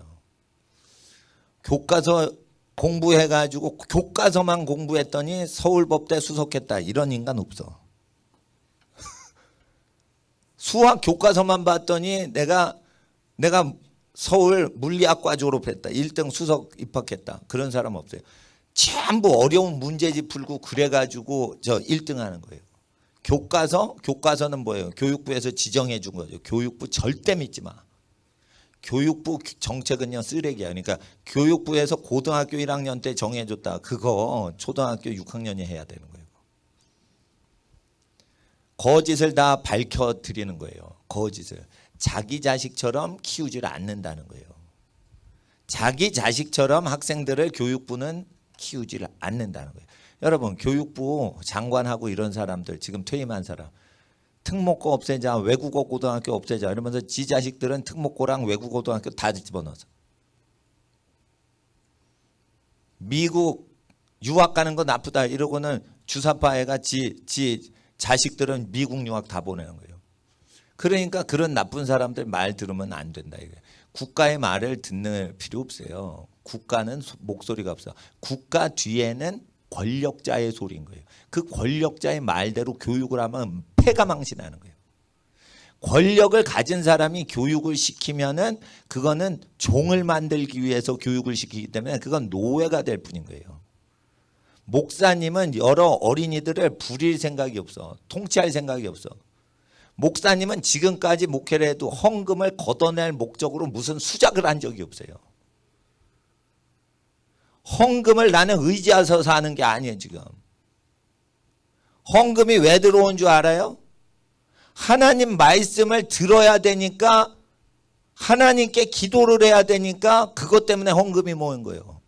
교과서 공부해가지고 교과서만 공부했더니 서울법대 수석했다. 이런 인간 없어. 수학 교과서만 봤더니 내가 서울 물리학과 졸업했다. 1등 수석 입학했다. 그런 사람 없어요. 전부 어려운 문제집 풀고 그래가지고 저 1등 하는 거예요. 교과서는 뭐예요? 교육부에서 지정해 준 거죠. 교육부 절대 믿지 마. 교육부 정책은요 쓰레기야. 그러니까 교육부에서 고등학교 1학년 때 정해줬다. 그거 초등학교 6학년이 해야 되는 거예요. 거짓을 다 밝혀드리는 거예요. 거짓을. 자기 자식처럼 키우질 않는다는 거예요. 자기 자식처럼 학생들을 교육부는 키우질 않는다는 거예요. 여러분 교육부 장관하고 이런 사람들 지금 퇴임한 사람 특목고 없애자, 외국어 고등학교 없애자 이러면서 지 자식들은 특목고랑 외국어 고등학교 다 집어넣어서 미국 유학 가는 거 나쁘다 이러고는 주사파 애가 지 자식들은 미국 유학 다 보내는 거예요. 그러니까 그런 나쁜 사람들 말 들으면 안 된다 이거예요. 국가의 말을 듣는 필요 없어요. 국가는 목소리가 없어. 국가 뒤에는 권력자의 소리인 거예요. 그 권력자의 말대로 교육을 하면 패가 망신하는 거예요. 권력을 가진 사람이 교육을 시키면은 그거는 종을 만들기 위해서 교육을 시키기 때문에 그건 노예가 될 뿐인 거예요. 목사님은 여러 어린이들을 부릴 생각이 없어. 통치할 생각이 없어. 목사님은 지금까지 목회를 해도 헌금을 걷어낼 목적으로 무슨 수작을 한 적이 없어요. 헌금을 나는 의지해서 사는 게 아니에요 지금. 헌금이 왜 들어온 줄 알아요? 하나님 말씀을 들어야 되니까 하나님께 기도를 해야 되니까 그것 때문에 헌금이 모인 거예요.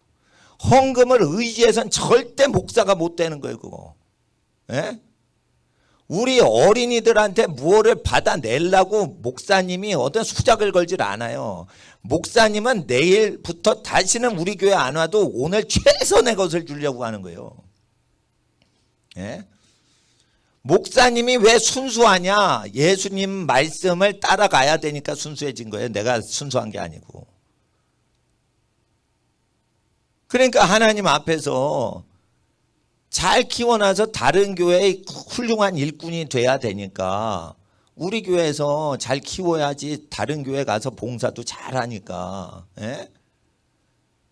헌금을 의지해서는 절대 목사가 못 되는 거예요 그거. 예? 우리 어린이들한테 무엇을 받아내려고 목사님이 어떤 수작을 걸질 않아요. 목사님은 내일부터 다시는 우리 교회 안 와도 오늘 최선의 것을 주려고 하는 거예요. 예? 목사님이 왜 순수하냐? 예수님 말씀을 따라가야 되니까 순수해진 거예요. 내가 순수한 게 아니고. 그러니까 하나님 앞에서 잘 키워놔서 다른 교회의 훌륭한 일꾼이 돼야 되니까 우리 교회에서 잘 키워야지 다른 교회 가서 봉사도 잘하니까. 예?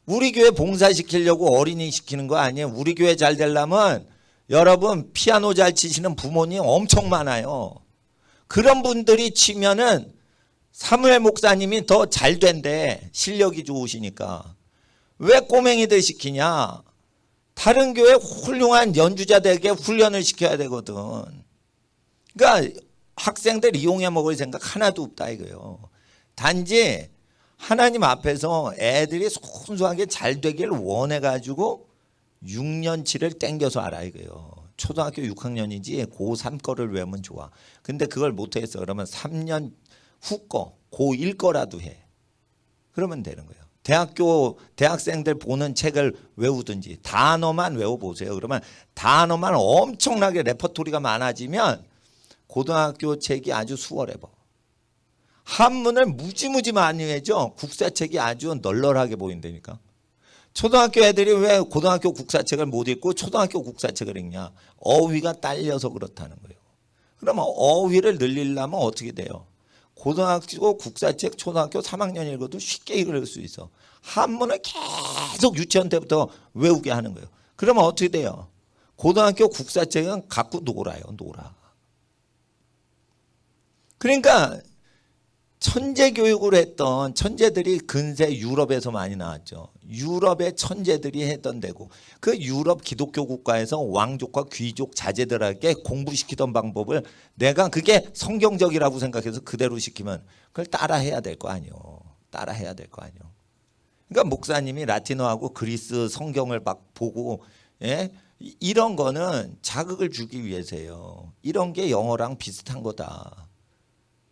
우리 교회 봉사시키려고 어린이 시키는 거 아니에요. 우리 교회 잘 되려면 여러분 피아노 잘 치시는 부모님 엄청 많아요. 그런 분들이 치면은 사무엘 목사님이 더 잘 된대. 실력이 좋으시니까. 왜 꼬맹이들 시키냐? 다른 교회 훌륭한 연주자들에게 훈련을 시켜야 되거든. 그러니까 학생들 이용해 먹을 생각 하나도 없다 이거예요. 단지 하나님 앞에서 애들이 순수하게 잘 되길 원해가지고 6년치를 땡겨서 알아 이거예요. 초등학교 6학년이지 고3 거를 외우면 좋아. 근데 그걸 못했어. 그러면 3년 후 거, 고1 거라도 해. 그러면 되는 거예요. 대학생들 보는 책을 외우든지 단어만 외워보세요. 그러면 단어만 엄청나게 레퍼토리가 많아지면 고등학교 책이 아주 수월해버. 한문을 무지무지 많이 외죠. 국사책이 아주 널널하게 보인다니까. 초등학교 애들이 왜 고등학교 국사책을 못 읽고 초등학교 국사책을 읽냐? 어휘가 딸려서 그렇다는 거예요. 그러면 어휘를 늘리려면 어떻게 돼요? 고등학교 국사책 초등학교 3학년 읽어도 쉽게 읽을 수 있어. 한문을 계속 유치원 때부터 외우게 하는 거예요. 그러면 어떻게 돼요? 고등학교 국사책은 갖고 놀아요. 놀아. 그러니까 천재 교육을 했던 천재들이 근세 유럽에서 많이 나왔죠. 유럽의 천재들이 했던 데고 그 유럽 기독교 국가에서 왕족과 귀족 자제들에게 공부시키던 방법을 내가 그게 성경적이라고 생각해서 그대로 시키면 그걸 따라해야 될 거 아니에요. 따라해야 될 거 아니에요. 그러니까 목사님이 라틴어하고 그리스 성경을 막 보고 예? 이런 거는 자극을 주기 위해서예요. 이런 게 영어랑 비슷한 거다.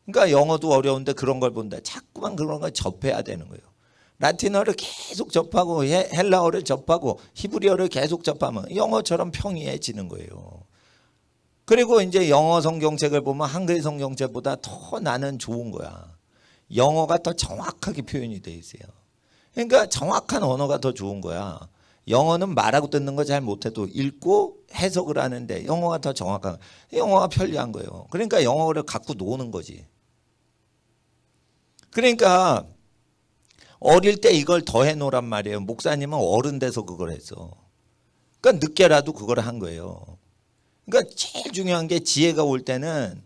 그러니까 영어도 어려운데 그런 걸 본다. 자꾸만 그런 걸 접해야 되는 거예요. 라틴어를 계속 접하고 헬라어를 접하고 히브리어를 계속 접하면 영어처럼 평이해지는 거예요. 그리고 이제 영어 성경책을 보면 한글 성경책보다 더 나는 좋은 거야. 영어가 더 정확하게 표현이 돼 있어요. 그러니까 정확한 언어가 더 좋은 거야. 영어는 말하고 듣는 거 잘 못해도 읽고 해석을 하는데 영어가 더 정확한, 영어가 편리한 거예요. 그러니까 영어를 갖고 노는 거지. 그러니까 어릴 때 이걸 더 해놓으란 말이에요. 목사님은 어른 돼서 그걸 했어. 그러니까 늦게라도 그걸 한 거예요. 그러니까 제일 중요한 게 지혜가 올 때는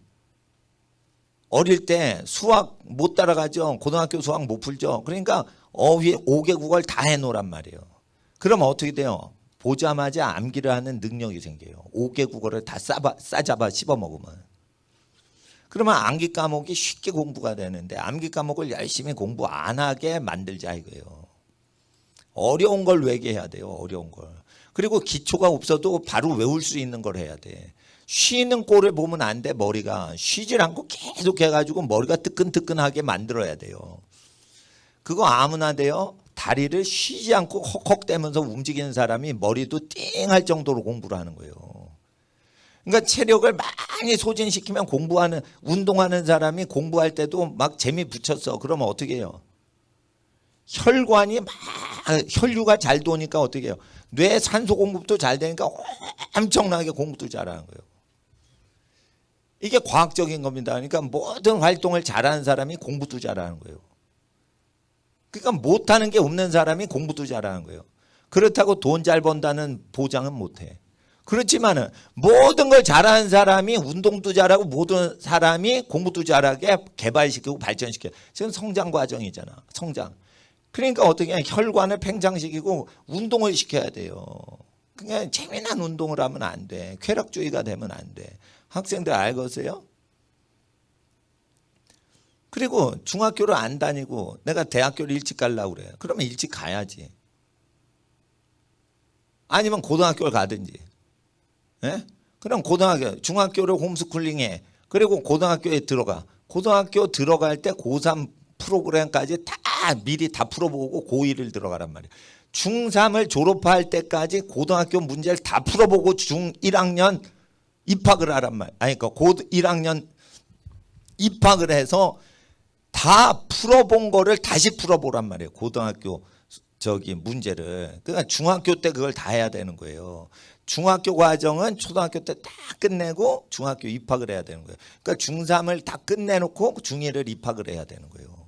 어릴 때 수학 못 따라가죠. 고등학교 수학 못 풀죠. 그러니까 어휘 5개 국어를 다 해놓으란 말이에요. 그럼 어떻게 돼요? 보자마자 암기를 하는 능력이 생겨요. 5개 국어를 다 싸잡아 씹어먹으면. 그러면 암기 과목이 쉽게 공부가 되는데 암기 과목을 열심히 공부 안 하게 만들자 이거예요. 어려운 걸 외게 해야 돼요. 어려운 걸. 그리고 기초가 없어도 바로 외울 수 있는 걸 해야 돼. 쉬는 꼴을 보면 안 돼. 머리가 쉬질 않고 계속 해가지고 머리가 뜨끈뜨끈하게 만들어야 돼요. 그거 아무나 돼요. 다리를 쉬지 않고 헉헉대면서 움직이는 사람이 머리도 띵할 정도로 공부를 하는 거예요. 그러니까 체력을 많이 소진시키면 공부하는 운동하는 사람이 공부할 때도 막 재미 붙였어. 그러면 어떻게 해요? 혈관이 막 혈류가 잘 도니까 어떻게 해요? 뇌 산소 공급도 잘 되니까 엄청나게 공부도 잘하는 거예요. 이게 과학적인 겁니다. 그러니까 모든 활동을 잘하는 사람이 공부도 잘하는 거예요. 그러니까 못하는 게 없는 사람이 공부도 잘하는 거예요. 그렇다고 돈 잘 번다는 보장은 못해. 그렇지만은 모든 걸 잘하는 사람이 운동도 잘하고 모든 사람이 공부도 잘하게 개발시키고 발전시켜요. 지금 성장 과정이잖아. 성장. 그러니까 어떻게 하냐. 혈관을 팽창시키고 운동을 시켜야 돼요. 그냥 재미난 운동을 하면 안 돼. 쾌락주의가 되면 안 돼. 학생들 알겠어요? 그리고 중학교를 안 다니고 내가 대학교를 일찍 가려고 그래요. 그러면 일찍 가야지. 아니면 고등학교를 가든지. 예? 그럼 고등학교, 중학교를 홈스쿨링해. 그리고 고등학교에 들어가. 고등학교 들어갈 때 고3 프로그램까지 다 미리 다 풀어보고 고1을 들어가란 말이에요. 중3을 졸업할 때까지 고등학교 문제를 다 풀어보고 중1학년 입학을 하란 말이에요. 아니, 그러니까 고 1학년 입학을 해서 다 풀어본 거를 다시 풀어보란 말이에요. 고등학교 문제를. 그러니까 중학교 때 그걸 다 해야 되는 거예요. 중학교 과정은 초등학교 때 다 끝내고 중학교 입학을 해야 되는 거예요. 그러니까 중3을 다 끝내놓고 중1을 입학을 해야 되는 거예요.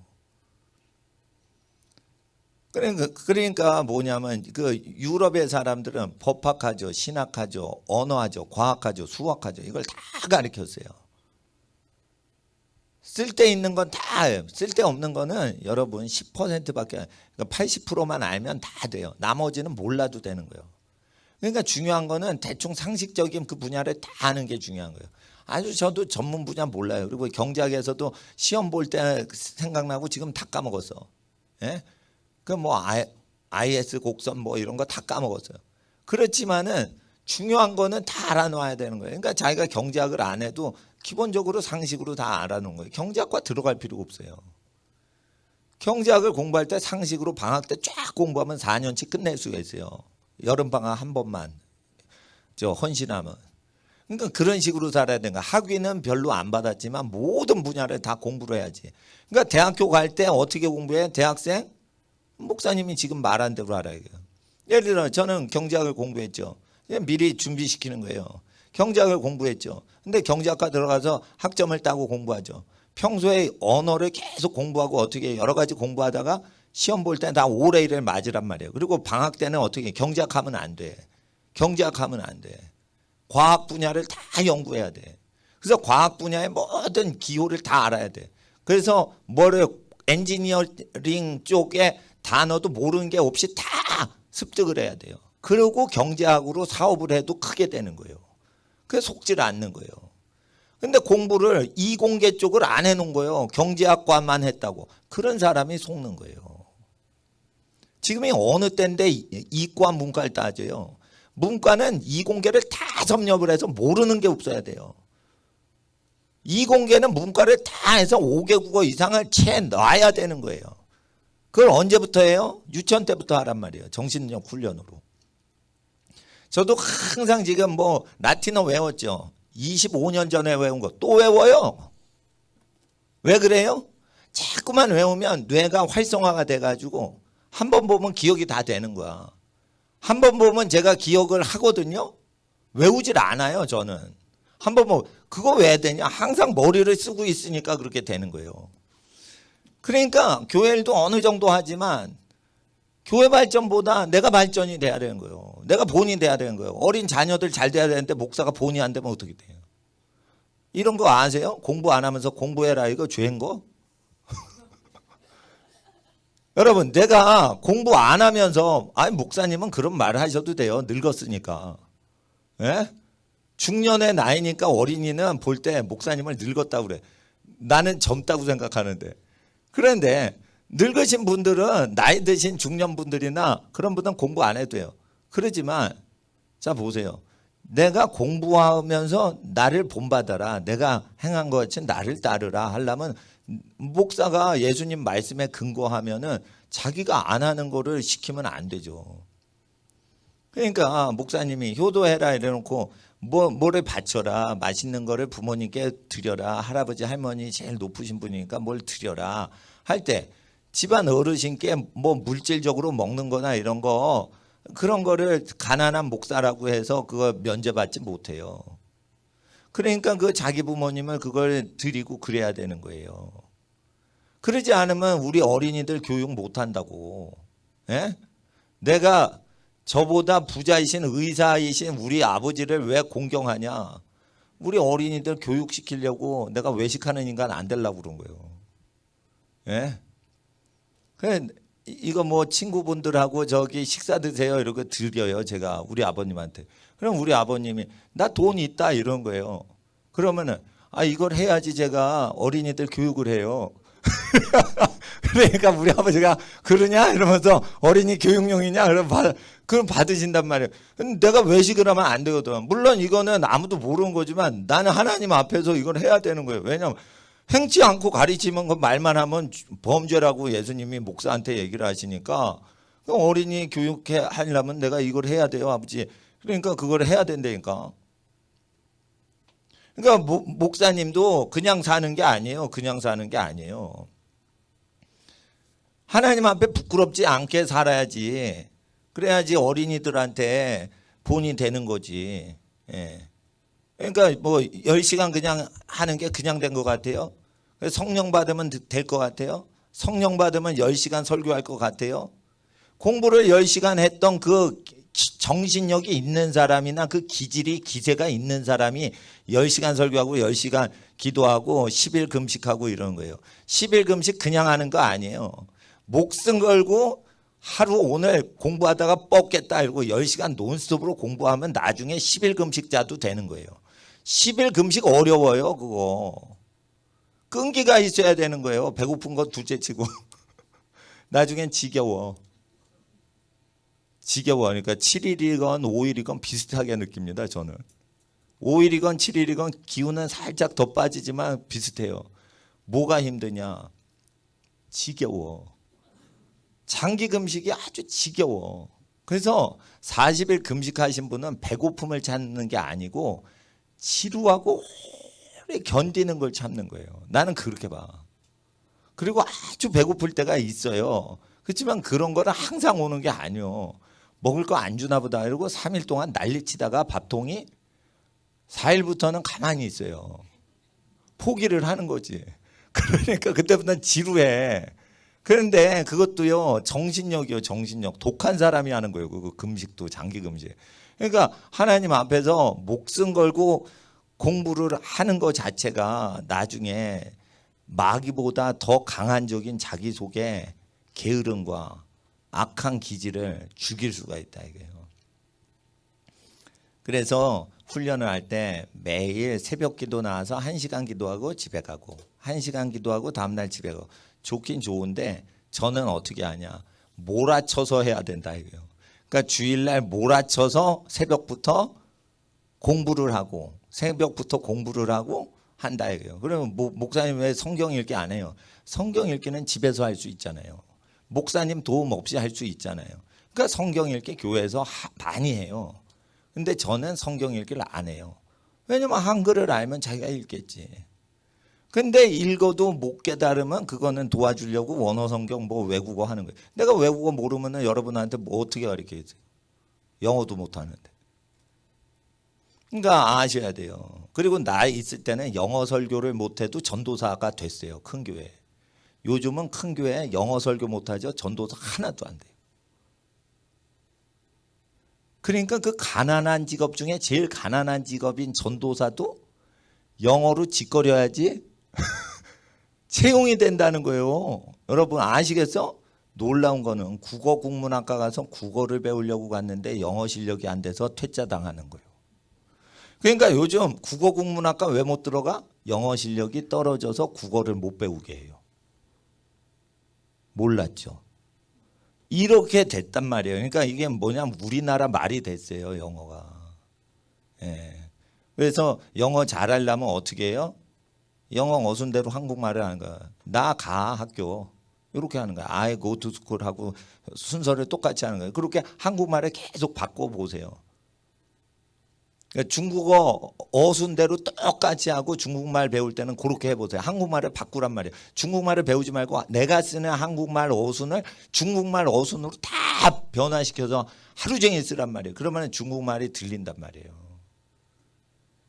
그러니까 뭐냐면 그 유럽의 사람들은 법학하죠, 신학하죠, 언어하죠, 과학하죠, 수학하죠. 이걸 다 가르쳤어요. 쓸데 있는 건 다, 쓸데 없는 거는 여러분 10%밖에, 그러니까 80%만 알면 다 돼요. 나머지는 몰라도 되는 거예요. 그러니까 중요한 거는 대충 상식적인 그 분야를 다 아는 게 중요한 거예요. 아주 저도 전문 분야 몰라요. 그리고 경제학에서도 시험 볼 때 생각나고 지금 다 까먹었어. 예? 그 뭐 IS 곡선 뭐 이런 거 다 까먹었어요. 그렇지만은 중요한 거는 다 알아놔야 되는 거예요. 그러니까 자기가 경제학을 안 해도 기본적으로 상식으로 다 알아놓은 거예요. 경제학과 들어갈 필요가 없어요. 경제학을 공부할 때 상식으로 방학 때 쫙 공부하면 4년치 끝낼 수가 있어요. 여름방학 한 번만 헌신하면. 그러니까 그런 식으로 살아야 되는 거야. 학위는 별로 안 받았지만 모든 분야를 다 공부를 해야지. 그러니까 대학교 갈 때 어떻게 공부해? 대학생? 목사님이 지금 말한 대로 알아야 돼요. 예를 들어 저는 경제학을 공부했죠. 미리 준비시키는 거예요. 경제학을 공부했죠. 근데 경제학과 들어가서 학점을 따고 공부하죠. 평소에 언어를 계속 공부하고 어떻게 여러 가지 공부하다가 시험 볼 때 다 5의 1을 맞으란 말이에요. 그리고 방학 때는 어떻게 경제학하면 안 돼. 경제학하면 안 돼. 과학 분야를 다 연구해야 돼. 그래서 과학 분야의 모든 기호를 다 알아야 돼. 그래서 엔지니어링 쪽에 단어도 모르는 게 없이 다 습득을 해야 돼요. 그리고 경제학으로 사업을 해도 크게 되는 거예요. 그래서 속질 않는 거예요. 근데 공부를 이공계 쪽을 안 해놓은 거예요. 경제학과만 했다고. 그런 사람이 속는 거예요. 지금이 어느 때인데 이과 문과를 따져요. 문과는 이공계를 다 섭렵을 해서 모르는 게 없어야 돼요. 이공계는 문과를 다 해서 5개 국어 이상을 채 놔야 되는 거예요. 그걸 언제부터 해요? 유치원 때부터 하란 말이에요. 정신력 훈련으로. 저도 항상 지금 뭐 라틴어 외웠죠. 25년 전에 외운 거 또 외워요. 왜 그래요? 자꾸만 외우면 뇌가 활성화가 돼가지고 한 번 보면 기억이 다 되는 거야. 한 번 보면 제가 기억을 하거든요. 외우질 않아요, 저는. 한 번 보면 그거 왜 되냐? 항상 머리를 쓰고 있으니까 그렇게 되는 거예요. 그러니까 교회일도 어느 정도 하지만 교회 발전보다 내가 발전이 돼야 되는 거예요. 내가 본이 돼야 되는 거예요. 어린 자녀들 잘 돼야 되는데 목사가 본이 안 되면 어떻게 돼요? 이런 거 아세요? 공부 안 하면서 공부해라 이거 죄인 거? 여러분 내가 공부 안 하면서 아니 목사님은 그런 말 하셔도 돼요. 늙었으니까. 예? 중년의 나이니까 어린이는 볼 때 목사님을 늙었다고 그래. 나는 젊다고 생각하는데. 그런데 늙으신 분들은 나이 드신 중년 분들이나 그런 분들은 공부 안 해도 돼요. 그러지만 자 보세요. 내가 공부하면서 나를 본받아라. 내가 행한 것 같이 나를 따르라 하려면 목사가 예수님 말씀에 근거하면은 자기가 안 하는 거를 시키면 안 되죠. 그러니까 목사님이 효도해라 이래놓고 뭐를 바쳐라. 맛있는 거를 부모님께 드려라. 할아버지 할머니 제일 높으신 분이니까 뭘 드려라. 할 때 집안 어르신께 뭐 물질적으로 먹는 거나 이런 거 그런 거를 가난한 목사라고 해서 그거 면제받지 못해요. 그러니까 그 자기 부모님을 그걸 드리고 그래야 되는 거예요. 그러지 않으면 우리 어린이들 교육 못한다고. 예? 내가 저보다 부자이신 의사이신 우리 아버지를 왜 공경하냐. 우리 어린이들 교육시키려고 내가 외식하는 인간 안 되려고 그런 거예요. 예? 이거 뭐 친구분들하고 저기 식사 드세요 이러고 드려요 제가 우리 아버님한테. 그럼 우리 아버님이 나 돈 있다 이런 거예요. 그러면은 아 이걸 해야지 제가 어린이들 교육을 해요. 그러니까 우리 아버지가 그러냐 이러면서 어린이 교육용이냐 그럼 받으신단 말이에요. 근데 내가 외식을 하면 안 되거든. 물론 이거는 아무도 모르는 거지만 나는 하나님 앞에서 이걸 해야 되는 거예요. 왜냐하면 행치 않고 가르치면 그 말만 하면 범죄라고 예수님이 목사한테 얘기를 하시니까 어린이 교육해 하려면 내가 이걸 해야 돼요, 아버지. 그러니까 그걸 해야 된다니까. 그러니까 목사님도 그냥 사는 게 아니에요. 그냥 사는 게 아니에요. 하나님 앞에 부끄럽지 않게 살아야지. 그래야지 어린이들한테 본이 되는 거지. 예. 그러니까 뭐 10시간 그냥 하는 게 그냥 된 것 같아요. 성령 받으면 될 것 같아요. 성령 받으면 10시간 설교할 것 같아요. 공부를 10시간 했던 그 정신력이 있는 사람이나 그 기세가 있는 사람이 10시간 설교하고 10시간 기도하고 10일 금식하고 이러는 거예요. 10일 금식 그냥 하는 거 아니에요. 목숨 걸고 하루 오늘 공부하다가 뻗겠다 이러고 10시간 논스톱으로 공부하면 나중에 10일 금식자도 되는 거예요. 10일 금식 어려워요, 그거. 끈기가 있어야 되는 거예요. 배고픈 건 둘째치고. 나중엔 지겨워. 그러니까 7일이건 5일이건 비슷하게 느낍니다, 저는. 5일이건 7일이건 기운은 살짝 더 빠지지만 비슷해요. 뭐가 힘드냐? 지겨워. 장기 금식이 아주 지겨워. 그래서 40일 금식하신 분은 배고픔을 찾는 게 아니고 지루하고 오래 견디는 걸 참는 거예요. 나는 그렇게 봐. 그리고 아주 배고플 때가 있어요. 그렇지만 그런 거는 항상 오는 게 아니요. 먹을 거 안 주나 보다 이러고 3일 동안 난리치다가 밥통이 4일부터는 가만히 있어요. 포기를 하는 거지. 그러니까 그때부터는 지루해. 그런데 그것도요, 정신력이요, 정신력. 독한 사람이 하는 거예요. 그 금식도, 장기 금식. 그러니까 하나님 앞에서 목숨 걸고 공부를 하는 것 자체가 나중에 마귀보다 더 강한적인 자기 속에 게으름과 악한 기질을 죽일 수가 있다 이거예요. 그래서 훈련을 할 때 매일 새벽 기도 나와서 1시간 기도하고 집에 가고 1시간 기도하고 다음날 집에 가고 좋긴 좋은데 저는 어떻게 하냐. 몰아쳐서 해야 된다 이거예요. 그러니까 주일날 몰아쳐서 새벽부터 공부를 하고 한다 이거예요. 그러면 목사님 왜 성경 읽기 안 해요? 성경 읽기는 집에서 할 수 있잖아요. 목사님 도움 없이 할 수 있잖아요. 그러니까 성경 읽기 교회에서 많이 해요. 근데 저는 성경 읽기를 안 해요. 왜냐면 한글을 알면 자기가 읽겠지. 근데 읽어도 못 깨달으면 그거는 도와주려고 원어 성경 뭐 외국어 하는 거예요. 내가 외국어 모르면 여러분한테 뭐 어떻게 가르치겠어요? 영어도 못 하는데. 그러니까 아셔야 돼요. 그리고 나 있을 때는 영어 설교를 못해도 전도사가 됐어요. 큰 교회. 요즘은 큰 교회에 영어 설교 못하죠. 전도사 하나도 안 돼요. 그러니까 그 가난한 직업 중에 제일 가난한 직업인 전도사도 영어로 짓거려야지 채용이 된다는 거예요. 여러분 아시겠어? 놀라운 거는 국어 국문학과 가서 국어를 배우려고 갔는데 영어 실력이 안 돼서 퇴짜당하는 거예요. 그러니까 요즘 국어 국문학과 왜 못 들어가? 영어 실력이 떨어져서 국어를 못 배우게 해요. 몰랐죠. 이렇게 됐단 말이에요. 그러니까 이게 뭐냐면 우리나라 말이 됐어요, 영어가. 예. 그래서 영어 잘하려면 어떻게 해요? 영어 어순대로 한국말을 하는 거야. 나 가 학교. 이렇게 하는 거야. I go to school 하고 순서를 똑같이 하는 거예요. 그렇게 한국말을 계속 바꿔보세요. 그러니까 중국어 어순대로 똑같이 하고 중국말 배울 때는 그렇게 해보세요. 한국말을 바꾸란 말이에요. 중국말을 배우지 말고 내가 쓰는 한국말 어순을 중국말 어순으로 다 변화시켜서 하루 종일 쓰란 말이에요. 그러면 중국말이 들린단 말이에요.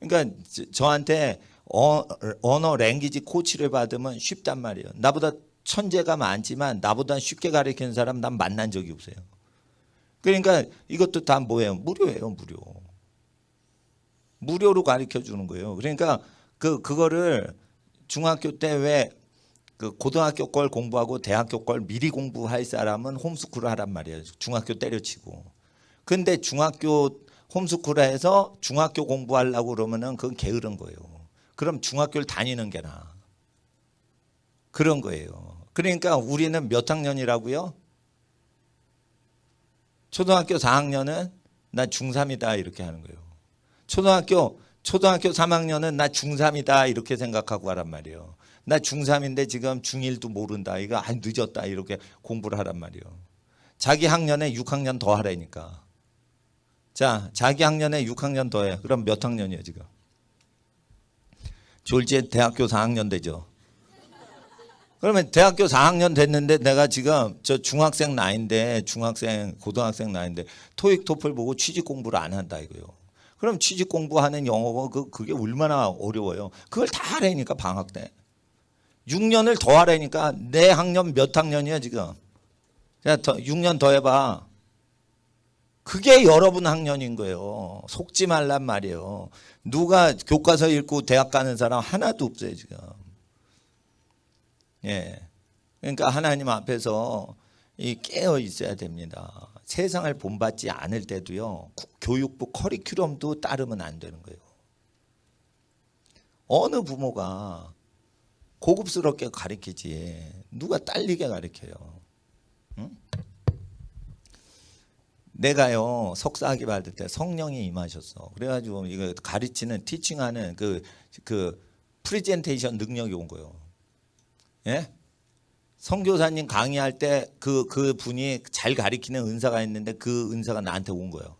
그러니까 저한테 언어 랭귀지 코치를 받으면 쉽단 말이에요. 나보다 천재가 많지만 나보다 쉽게 가르치는 사람 난 만난 적이 없어요. 그러니까 이것도 다 뭐예요? 무료예요, 무료. 무료로 가르쳐 주는 거예요. 그러니까 그거를 중학교 때 왜 그 고등학교 걸 공부하고 대학교 걸 미리 공부할 사람은 홈스쿨을 하란 말이에요. 중학교 때려치고. 근데 중학교 홈스쿨을 해서 중학교 공부하려고 그러면은 그건 게으른 거예요. 그럼 중학교를 다니는 게 나아. 그런 거예요. 그러니까 우리는 몇 학년이라고요? 초등학교 4학년은 나 중3이다 이렇게 하는 거예요. 초등학교 3학년은 나 중3이다 이렇게 생각하고 하란 말이에요. 나 중3인데 지금 중1도 모른다. 이거 늦었다 이렇게 공부를 하란 말이에요. 자기 학년에 6학년 더 하라니까. 자, 자기 학년에 6학년 더해. 그럼 몇 학년이에요 지금? 졸지에 대학교 4학년 되죠. 그러면 대학교 4학년 됐는데 내가 지금 저 중학생 나이인데 고등학생 나이인데 토익 토플 보고 취직 공부를 안 한다 이거요. 그럼 취직 공부하는 영어가 그게 얼마나 어려워요. 그걸 다 하라니까 방학 때. 6년을 더 하라니까. 내 학년 몇 학년이야 지금. 자, 6년 더 해봐. 그게 여러분 학년인 거예요. 속지 말란 말이에요. 누가 교과서 읽고 대학 가는 사람 하나도 없어요 지금. 예. 그러니까 하나님 앞에서 깨어 있어야 됩니다. 세상을 본받지 않을 때도요. 교육부 커리큘럼도 따르면 안 되는 거예요. 어느 부모가 고급스럽게 가르치지 누가 딸리게 가르쳐요. 응? 내가요 석사학위 받을 때 성령이 임하셨어. 그래가지고 이거 가르치는 티칭하는 그 프레젠테이션 능력이 온 거예요. 예? 선교사님 강의할 때 그 분이 잘 가르치는 은사가 있는데 그 은사가 나한테 온 거예요.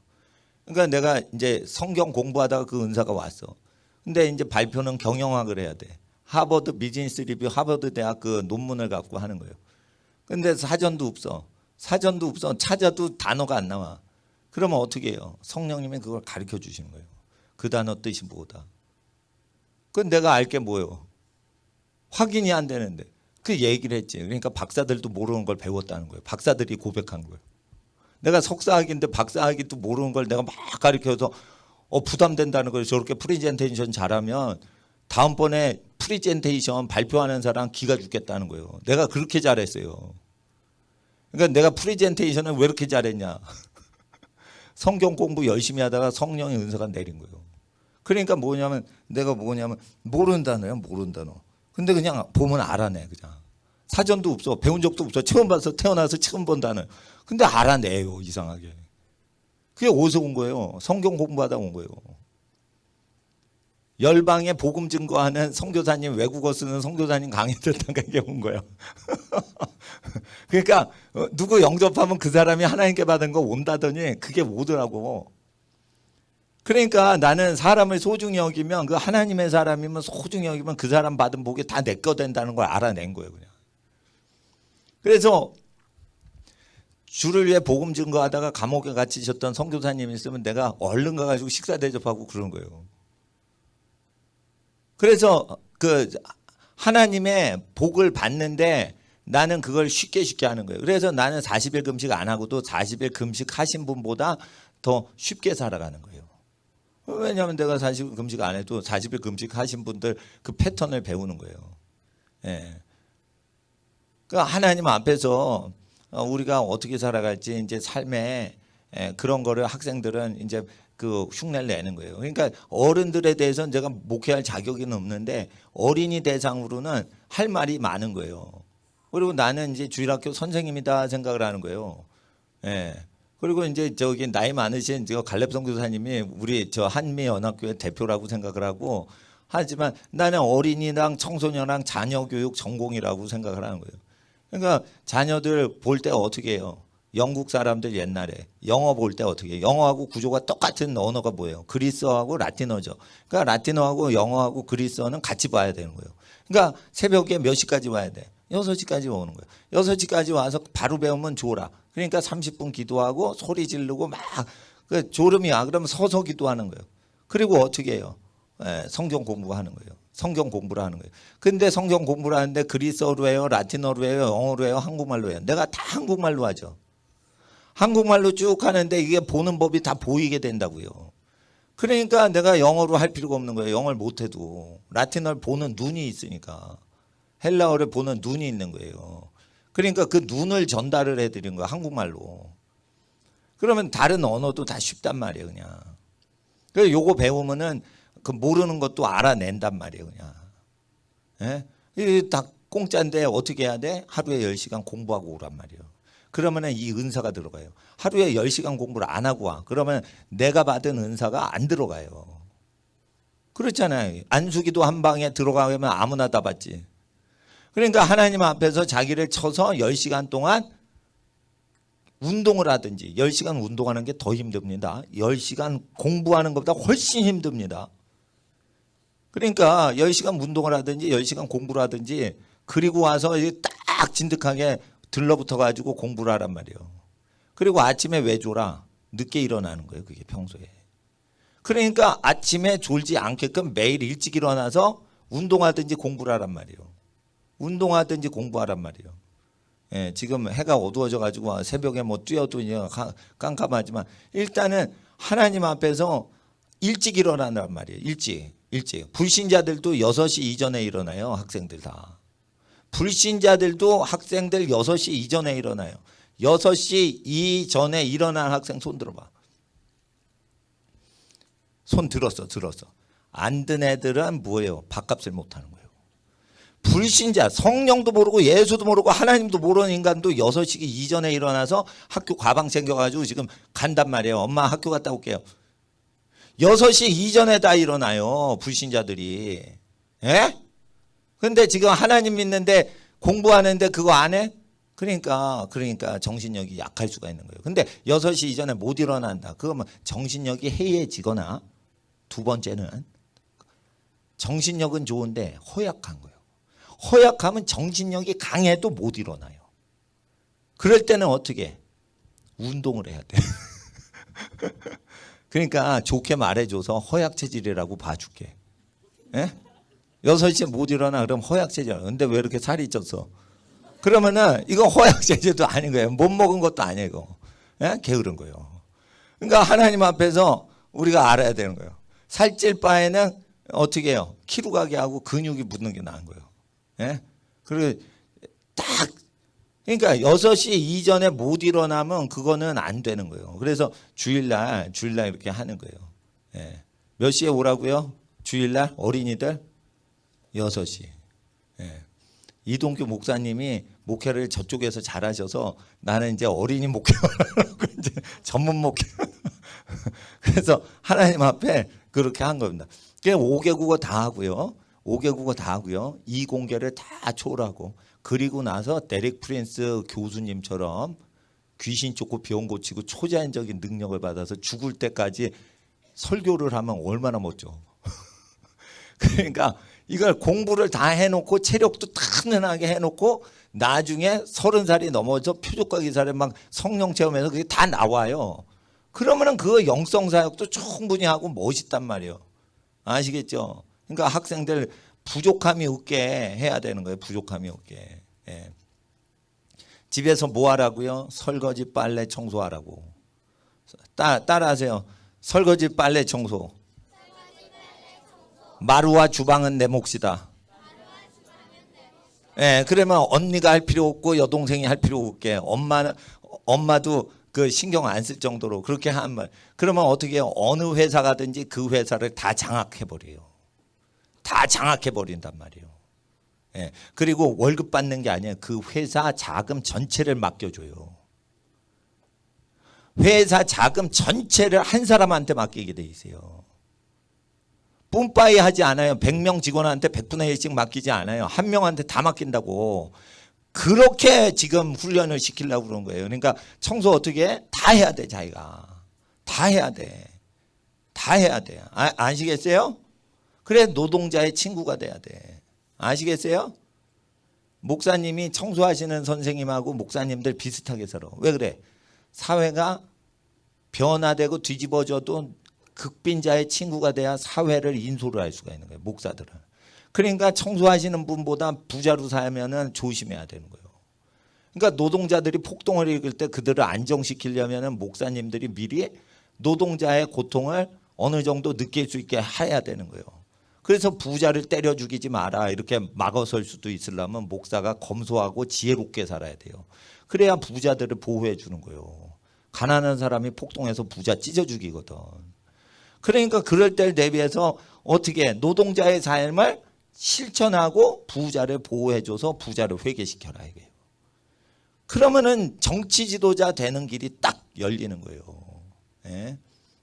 그러니까 내가 이제 성경 공부하다가 그 은사가 왔어. 근데 이제 발표는 경영학을 해야 돼. 하버드 비즈니스 리뷰 하버드 대학 그 논문을 갖고 하는 거예요. 근데 사전도 없어. 찾아도 단어가 안 나와. 그러면 어떻게 해요? 성령님이 그걸 가르쳐 주시는 거예요. 그 단어 뜻이 뭐다. 그건 내가 알 게 뭐예요? 확인이 안 되는데. 그 얘기를 했지. 그러니까 박사들도 모르는 걸 배웠다는 거예요. 박사들이 고백한 거예요. 내가 석사학위인데 박사학위도 모르는 걸 내가 막 가르쳐서 부담된다는 거예요. 저렇게 프레젠테이션 잘하면 다음번에 프레젠테이션 발표하는 사람 기가 죽겠다는 거예요. 내가 그렇게 잘했어요. 그러니까 내가 프레젠테이션을 왜 이렇게 잘했냐. 성경 공부 열심히 하다가 성령의 은사가 내린 거예요. 그러니까 내가 모르는 단어야, 모르는 단어. 근데 그냥 보면 알아내. 그냥 사전도 없어. 배운 적도 없어. 처음 봐서 태어나서 처음 본 단어. 근데 알아내요. 이상하게. 그게 어디서 온 거예요? 성경 공부하다 온 거예요. 열방에 복음 증거하는 선교사님, 외국어 쓰는 선교사님 강의 듣다가 이게 온 거예요. 그러니까 누구 영접하면 그 사람이 하나님께 받은 거 온다더니 그게 오더라고. 그러니까 나는 사람을 소중히 여기면 그 하나님의 사람이면 소중히 여기면 그 사람 받은 복이 다 내 거 된다는 걸 알아낸 거예요. 그냥. 그래서 주를 위해 복음 증거하다가 감옥에 갇히셨던 선교사님이 있으면 내가 얼른 가가지고 식사 대접하고 그러는 거예요. 그래서 그 하나님의 복을 받는데 나는 그걸 쉽게 하는 거예요. 그래서 나는 40일 금식 안 하고도 40일 금식 하신 분보다 더 쉽게 살아가는 거예요. 왜냐하면 내가 40일 금식 안 해도 40일 금식 하신 분들 그 패턴을 배우는 거예요. 예. 그러니까 하나님 앞에서 우리가 어떻게 살아갈지 이제 삶에 그런 거를 학생들은 이제 그 흉내를 내는 거예요. 그러니까 어른들에 대해서는 제가 목회할 자격이 없는데 어린이 대상으로는 할 말이 많은 거예요. 그리고 나는 이제 주일학교 선생님이다 생각을 하는 거예요. 예. 그리고 이제 저기 나이 많으신 저 갈렙 선교사님이 우리 저 한미연합교회 대표라고 생각을 하고 하지만 나는 어린이랑 청소년랑 자녀교육 전공이라고 생각을 하는 거예요. 그러니까 자녀들 볼 때 어떻게 해요? 영국 사람들 옛날에 영어 볼 때 어떻게 해요? 영어하고 구조가 똑같은 언어가 뭐예요? 그리스어하고 라틴어죠. 그러니까 라틴어하고 영어하고 그리스어는 같이 봐야 되는 거예요. 그러니까 새벽에 몇 시까지 와야 돼? 6시까지 오는 거예요. 6시까지 와서 바로 배우면 좋으라. 그러니까 30분 기도하고 소리 지르고 막 그 졸음이야. 그러면 서서 기도하는 거예요. 그리고 어떻게 해요? 성경 공부하는 거예요. 성경 공부를 하는 거예요. 근데 성경 공부를 하는데 그리스어로 해요, 라틴어로 해요, 영어로 해요, 한국말로 해요. 내가 다 한국말로 하죠. 한국말로 쭉 하는데 이게 보는 법이 다 보이게 된다고요. 그러니까 내가 영어로 할 필요가 없는 거예요. 영어를 못해도. 라틴어를 보는 눈이 있으니까. 헬라어를 보는 눈이 있는 거예요. 그러니까 그 눈을 전달을 해드린 거예요. 한국말로. 그러면 다른 언어도 다 쉽단 말이에요. 그냥. 그래서 요거 배우면은 그 모르는 것도 알아낸단 말이에요. 그냥. 예? 이게 다 공짜인데 어떻게 해야 돼? 하루에 10시간 공부하고 오란 말이에요. 그러면 이 은사가 들어가요. 하루에 10시간 공부를 안 하고 와. 그러면 내가 받은 은사가 안 들어가요. 그렇잖아요. 안수기도 한 방에 들어가면 아무나 다 받지. 그러니까 하나님 앞에서 자기를 쳐서 10시간 동안 운동을 하든지 10시간 운동하는 게 더 힘듭니다. 10시간 공부하는 것보다 훨씬 힘듭니다. 그러니까 10시간 운동을 하든지 10시간 공부를 하든지 그리고 와서 딱 진득하게 들러붙어 가지고 공부를 하란 말이에요. 그리고 아침에 왜 졸아? 늦게 일어나는 거예요. 그게 평소에. 그러니까 아침에 졸지 않게끔 매일 일찍 일어나서 운동하든지 공부를 하란 말이에요. 운동하든지 공부하란 말이에요. 예, 지금 해가 어두워져 가지고 새벽에 뭐 뛰어도 깜깜하지만 일단은 하나님 앞에서 일찍 일어나란 말이에요. 일찍. 불신자들도 6시 이전에 일어나요. 학생들 다. 불신자들도 학생들 6시 이전에 일어나요. 6시 이전에 일어난 학생 손 들어봐. 손 들었어. 안 든 애들은 뭐예요? 밥값을 못하는 거예요. 불신자, 성령도 모르고 예수도 모르고 하나님도 모르는 인간도 6시 이전에 일어나서 학교 가방 챙겨가지고 지금 간단 말이에요. 엄마 학교 갔다 올게요. 6시 이전에 다 일어나요. 불신자들이. 예? 근데 지금 하나님 믿는데 공부하는데 그거 안 해? 그러니까 정신력이 약할 수가 있는 거예요. 근데 6시 이전에 못 일어난다. 그러면 정신력이 해이해지거나 두 번째는 정신력은 좋은데 허약한 거예요. 허약하면 정신력이 강해도 못 일어나요. 그럴 때는 어떻게? 운동을 해야 돼. 그러니까 좋게 말해줘서 허약체질이라고 봐줄게. 예? 6시에 못 일어나 그럼 허약체질. 근데 왜 이렇게 살이 쪘어? 그러면은 이거 허약체질도 아닌 거예요. 못 먹은 것도 아니에요. 이거. 예? 게으른 거예요. 그러니까 하나님 앞에서 우리가 알아야 되는 거예요. 살찔 바에는 어떻게 해요? 키로 가게 하고 근육이 붙는 게 나은 거예요. 예? 그리고 딱 그러니까 6시 이전에 못 일어나면 그거는 안 되는 거예요. 그래서 주일날 이렇게 하는 거예요. 예. 몇 시에 오라고요? 주일날 어린이들 6시. 예. 이동규 목사님이 목회를 저쪽에서 잘하셔서 나는 이제 어린이 목회하고 이제 전문 목회. 그래서 하나님 앞에 그렇게 한 겁니다. 5개국어 다 하고요. 5개국어 다 하고요. 이 공개를 다 초월하고 그리고 나서 데릭 프린스 교수님처럼 귀신 쫓고 병 고치고 초자연적인 능력을 받아서 죽을 때까지 설교를 하면 얼마나 멋져. 그러니까 이걸 공부를 다 해놓고 체력도 튼튼하게 해놓고 나중에 30살이 넘어서 표적과 기사를 막 성령 체험해서 그게 다 나와요. 그러면은 그 영성 사역도 충분히 하고 멋있단 말이에요. 아시겠죠? 그러니까 학생들 부족함이 없게 해야 되는 거예요. 부족함이 없게. 예. 집에서 뭐 하라고요? 설거지, 빨래, 청소하라고. 따라하세요. 설거지, 빨래, 청소. 마루와 주방은 내 몫이다. 예, 그러면 언니가 할 필요 없고 여동생이 할 필요 없게 엄마도 그 신경 안 쓸 정도로 그렇게 한 말. 그러면 어떻게 해요? 어느 회사 가든지 그 회사를 다 장악해 버려요. 다 장악해 버린단 말이에요. 예. 그리고 월급 받는 게 아니에요. 그 회사 자금 전체를 맡겨줘요. 회사 자금 전체를 한 사람한테 맡기게 돼 있어요. 뿜빠이 하지 않아요. 100명 직원한테 100분의 1씩 맡기지 않아요. 한 명한테 다 맡긴다고. 그렇게 지금 훈련을 시키려고 그런 거예요. 그러니까 청소 어떻게 해? 다 해야 돼, 자기가. 다 해야 돼. 다 해야 돼. 아시겠어요? 그래 노동자의 친구가 돼야 돼. 아시겠어요? 목사님이 청소하시는 선생님하고 목사님들 비슷하게 살아. 왜 그래? 사회가 변화되고 뒤집어져도 극빈자의 친구가 돼야 사회를 인솔을 할 수가 있는 거예요. 목사들은. 그러니까 청소하시는 분보다 부자로 살면은 조심해야 되는 거예요. 그러니까 노동자들이 폭동을 일으킬 때 그들을 안정시키려면은 목사님들이 미리 노동자의 고통을 어느 정도 느낄 수 있게 해야 되는 거예요. 그래서 부자를 때려 죽이지 마라 이렇게 막아설 수도 있으려면 목사가 검소하고 지혜롭게 살아야 돼요. 그래야 부자들을 보호해 주는 거예요. 가난한 사람이 폭동해서 부자 찢어 죽이거든. 그러니까 그럴 때를 대비해서 어떻게 노동자의 삶을 실천하고 부자를 보호해줘서 부자를 회개시켜라 이거예요. 그러면은 정치 지도자 되는 길이 딱 열리는 거예요. 예?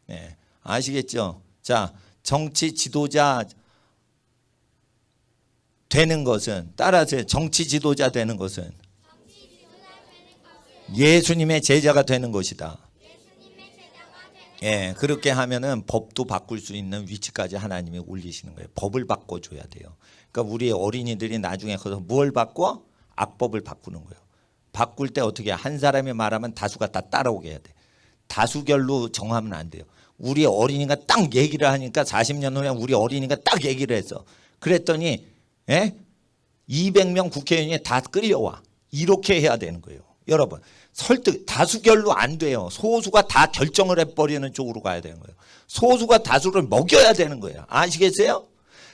예. 아시겠죠? 자, 정치 지도자 되는 것은, 따라하세요. 정치 지도자 되는 것은 예수님의 제자가 되는 것이다. 예, 그렇게 하면은 법도 바꿀 수 있는 위치까지 하나님이 올리시는 거예요. 법을 바꿔줘야 돼요. 그러니까 우리 어린이들이 나중에 커서 뭘 바꿔? 악법을 바꾸는 거예요. 바꿀 때 어떻게 해? 한 사람이 말하면 다수가 다 따라오게 해야 돼. 다수결로 정하면 안 돼요. 우리 어린이가 딱 얘기를 하니까 40년 후에 우리 어린이가 딱 얘기를 했어. 그랬더니 200명 국회의원이 다 끌려와. 이렇게 해야 되는 거예요. 여러분, 설득 다수결로 안 돼요. 소수가 다 결정을 해버리는 쪽으로 가야 되는 거예요. 소수가 다수를 먹여야 되는 거예요. 아시겠어요?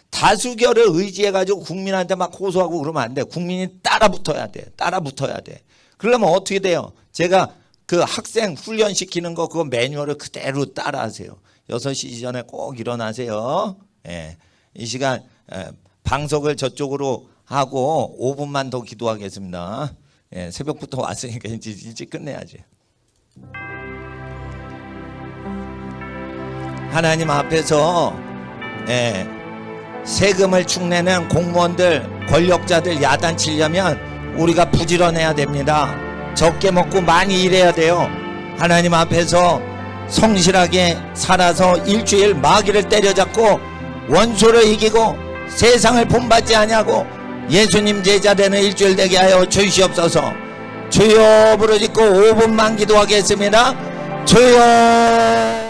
다수결을 의지해가지고 국민한테 막 호소하고 그러면 안 돼. 국민이 따라붙어야 돼. 따라붙어야 돼. 그러면 어떻게 돼요? 제가 그 학생 훈련시키는 거 그거 매뉴얼을 그대로 따라하세요. 6시 전에 꼭 일어나세요. 예. 이 시간 방석을 저쪽으로 하고 5분만 더 기도하겠습니다. 예, 새벽부터 왔으니까 이제 일찍 끝내야지. 하나님 앞에서 세금을 축내는 공무원들, 권력자들 야단치려면 우리가 부지런해야 됩니다. 적게 먹고 많이 일해야 돼요. 하나님 앞에서 성실하게 살아서 일주일 마귀를 때려잡고 원수를 이기고 세상을 본받지 아니하고 예수님 제자 되는 일주일 되게 하여 주시옵소서. 주여 부르짖고 5분만 기도하겠습니다. 주여.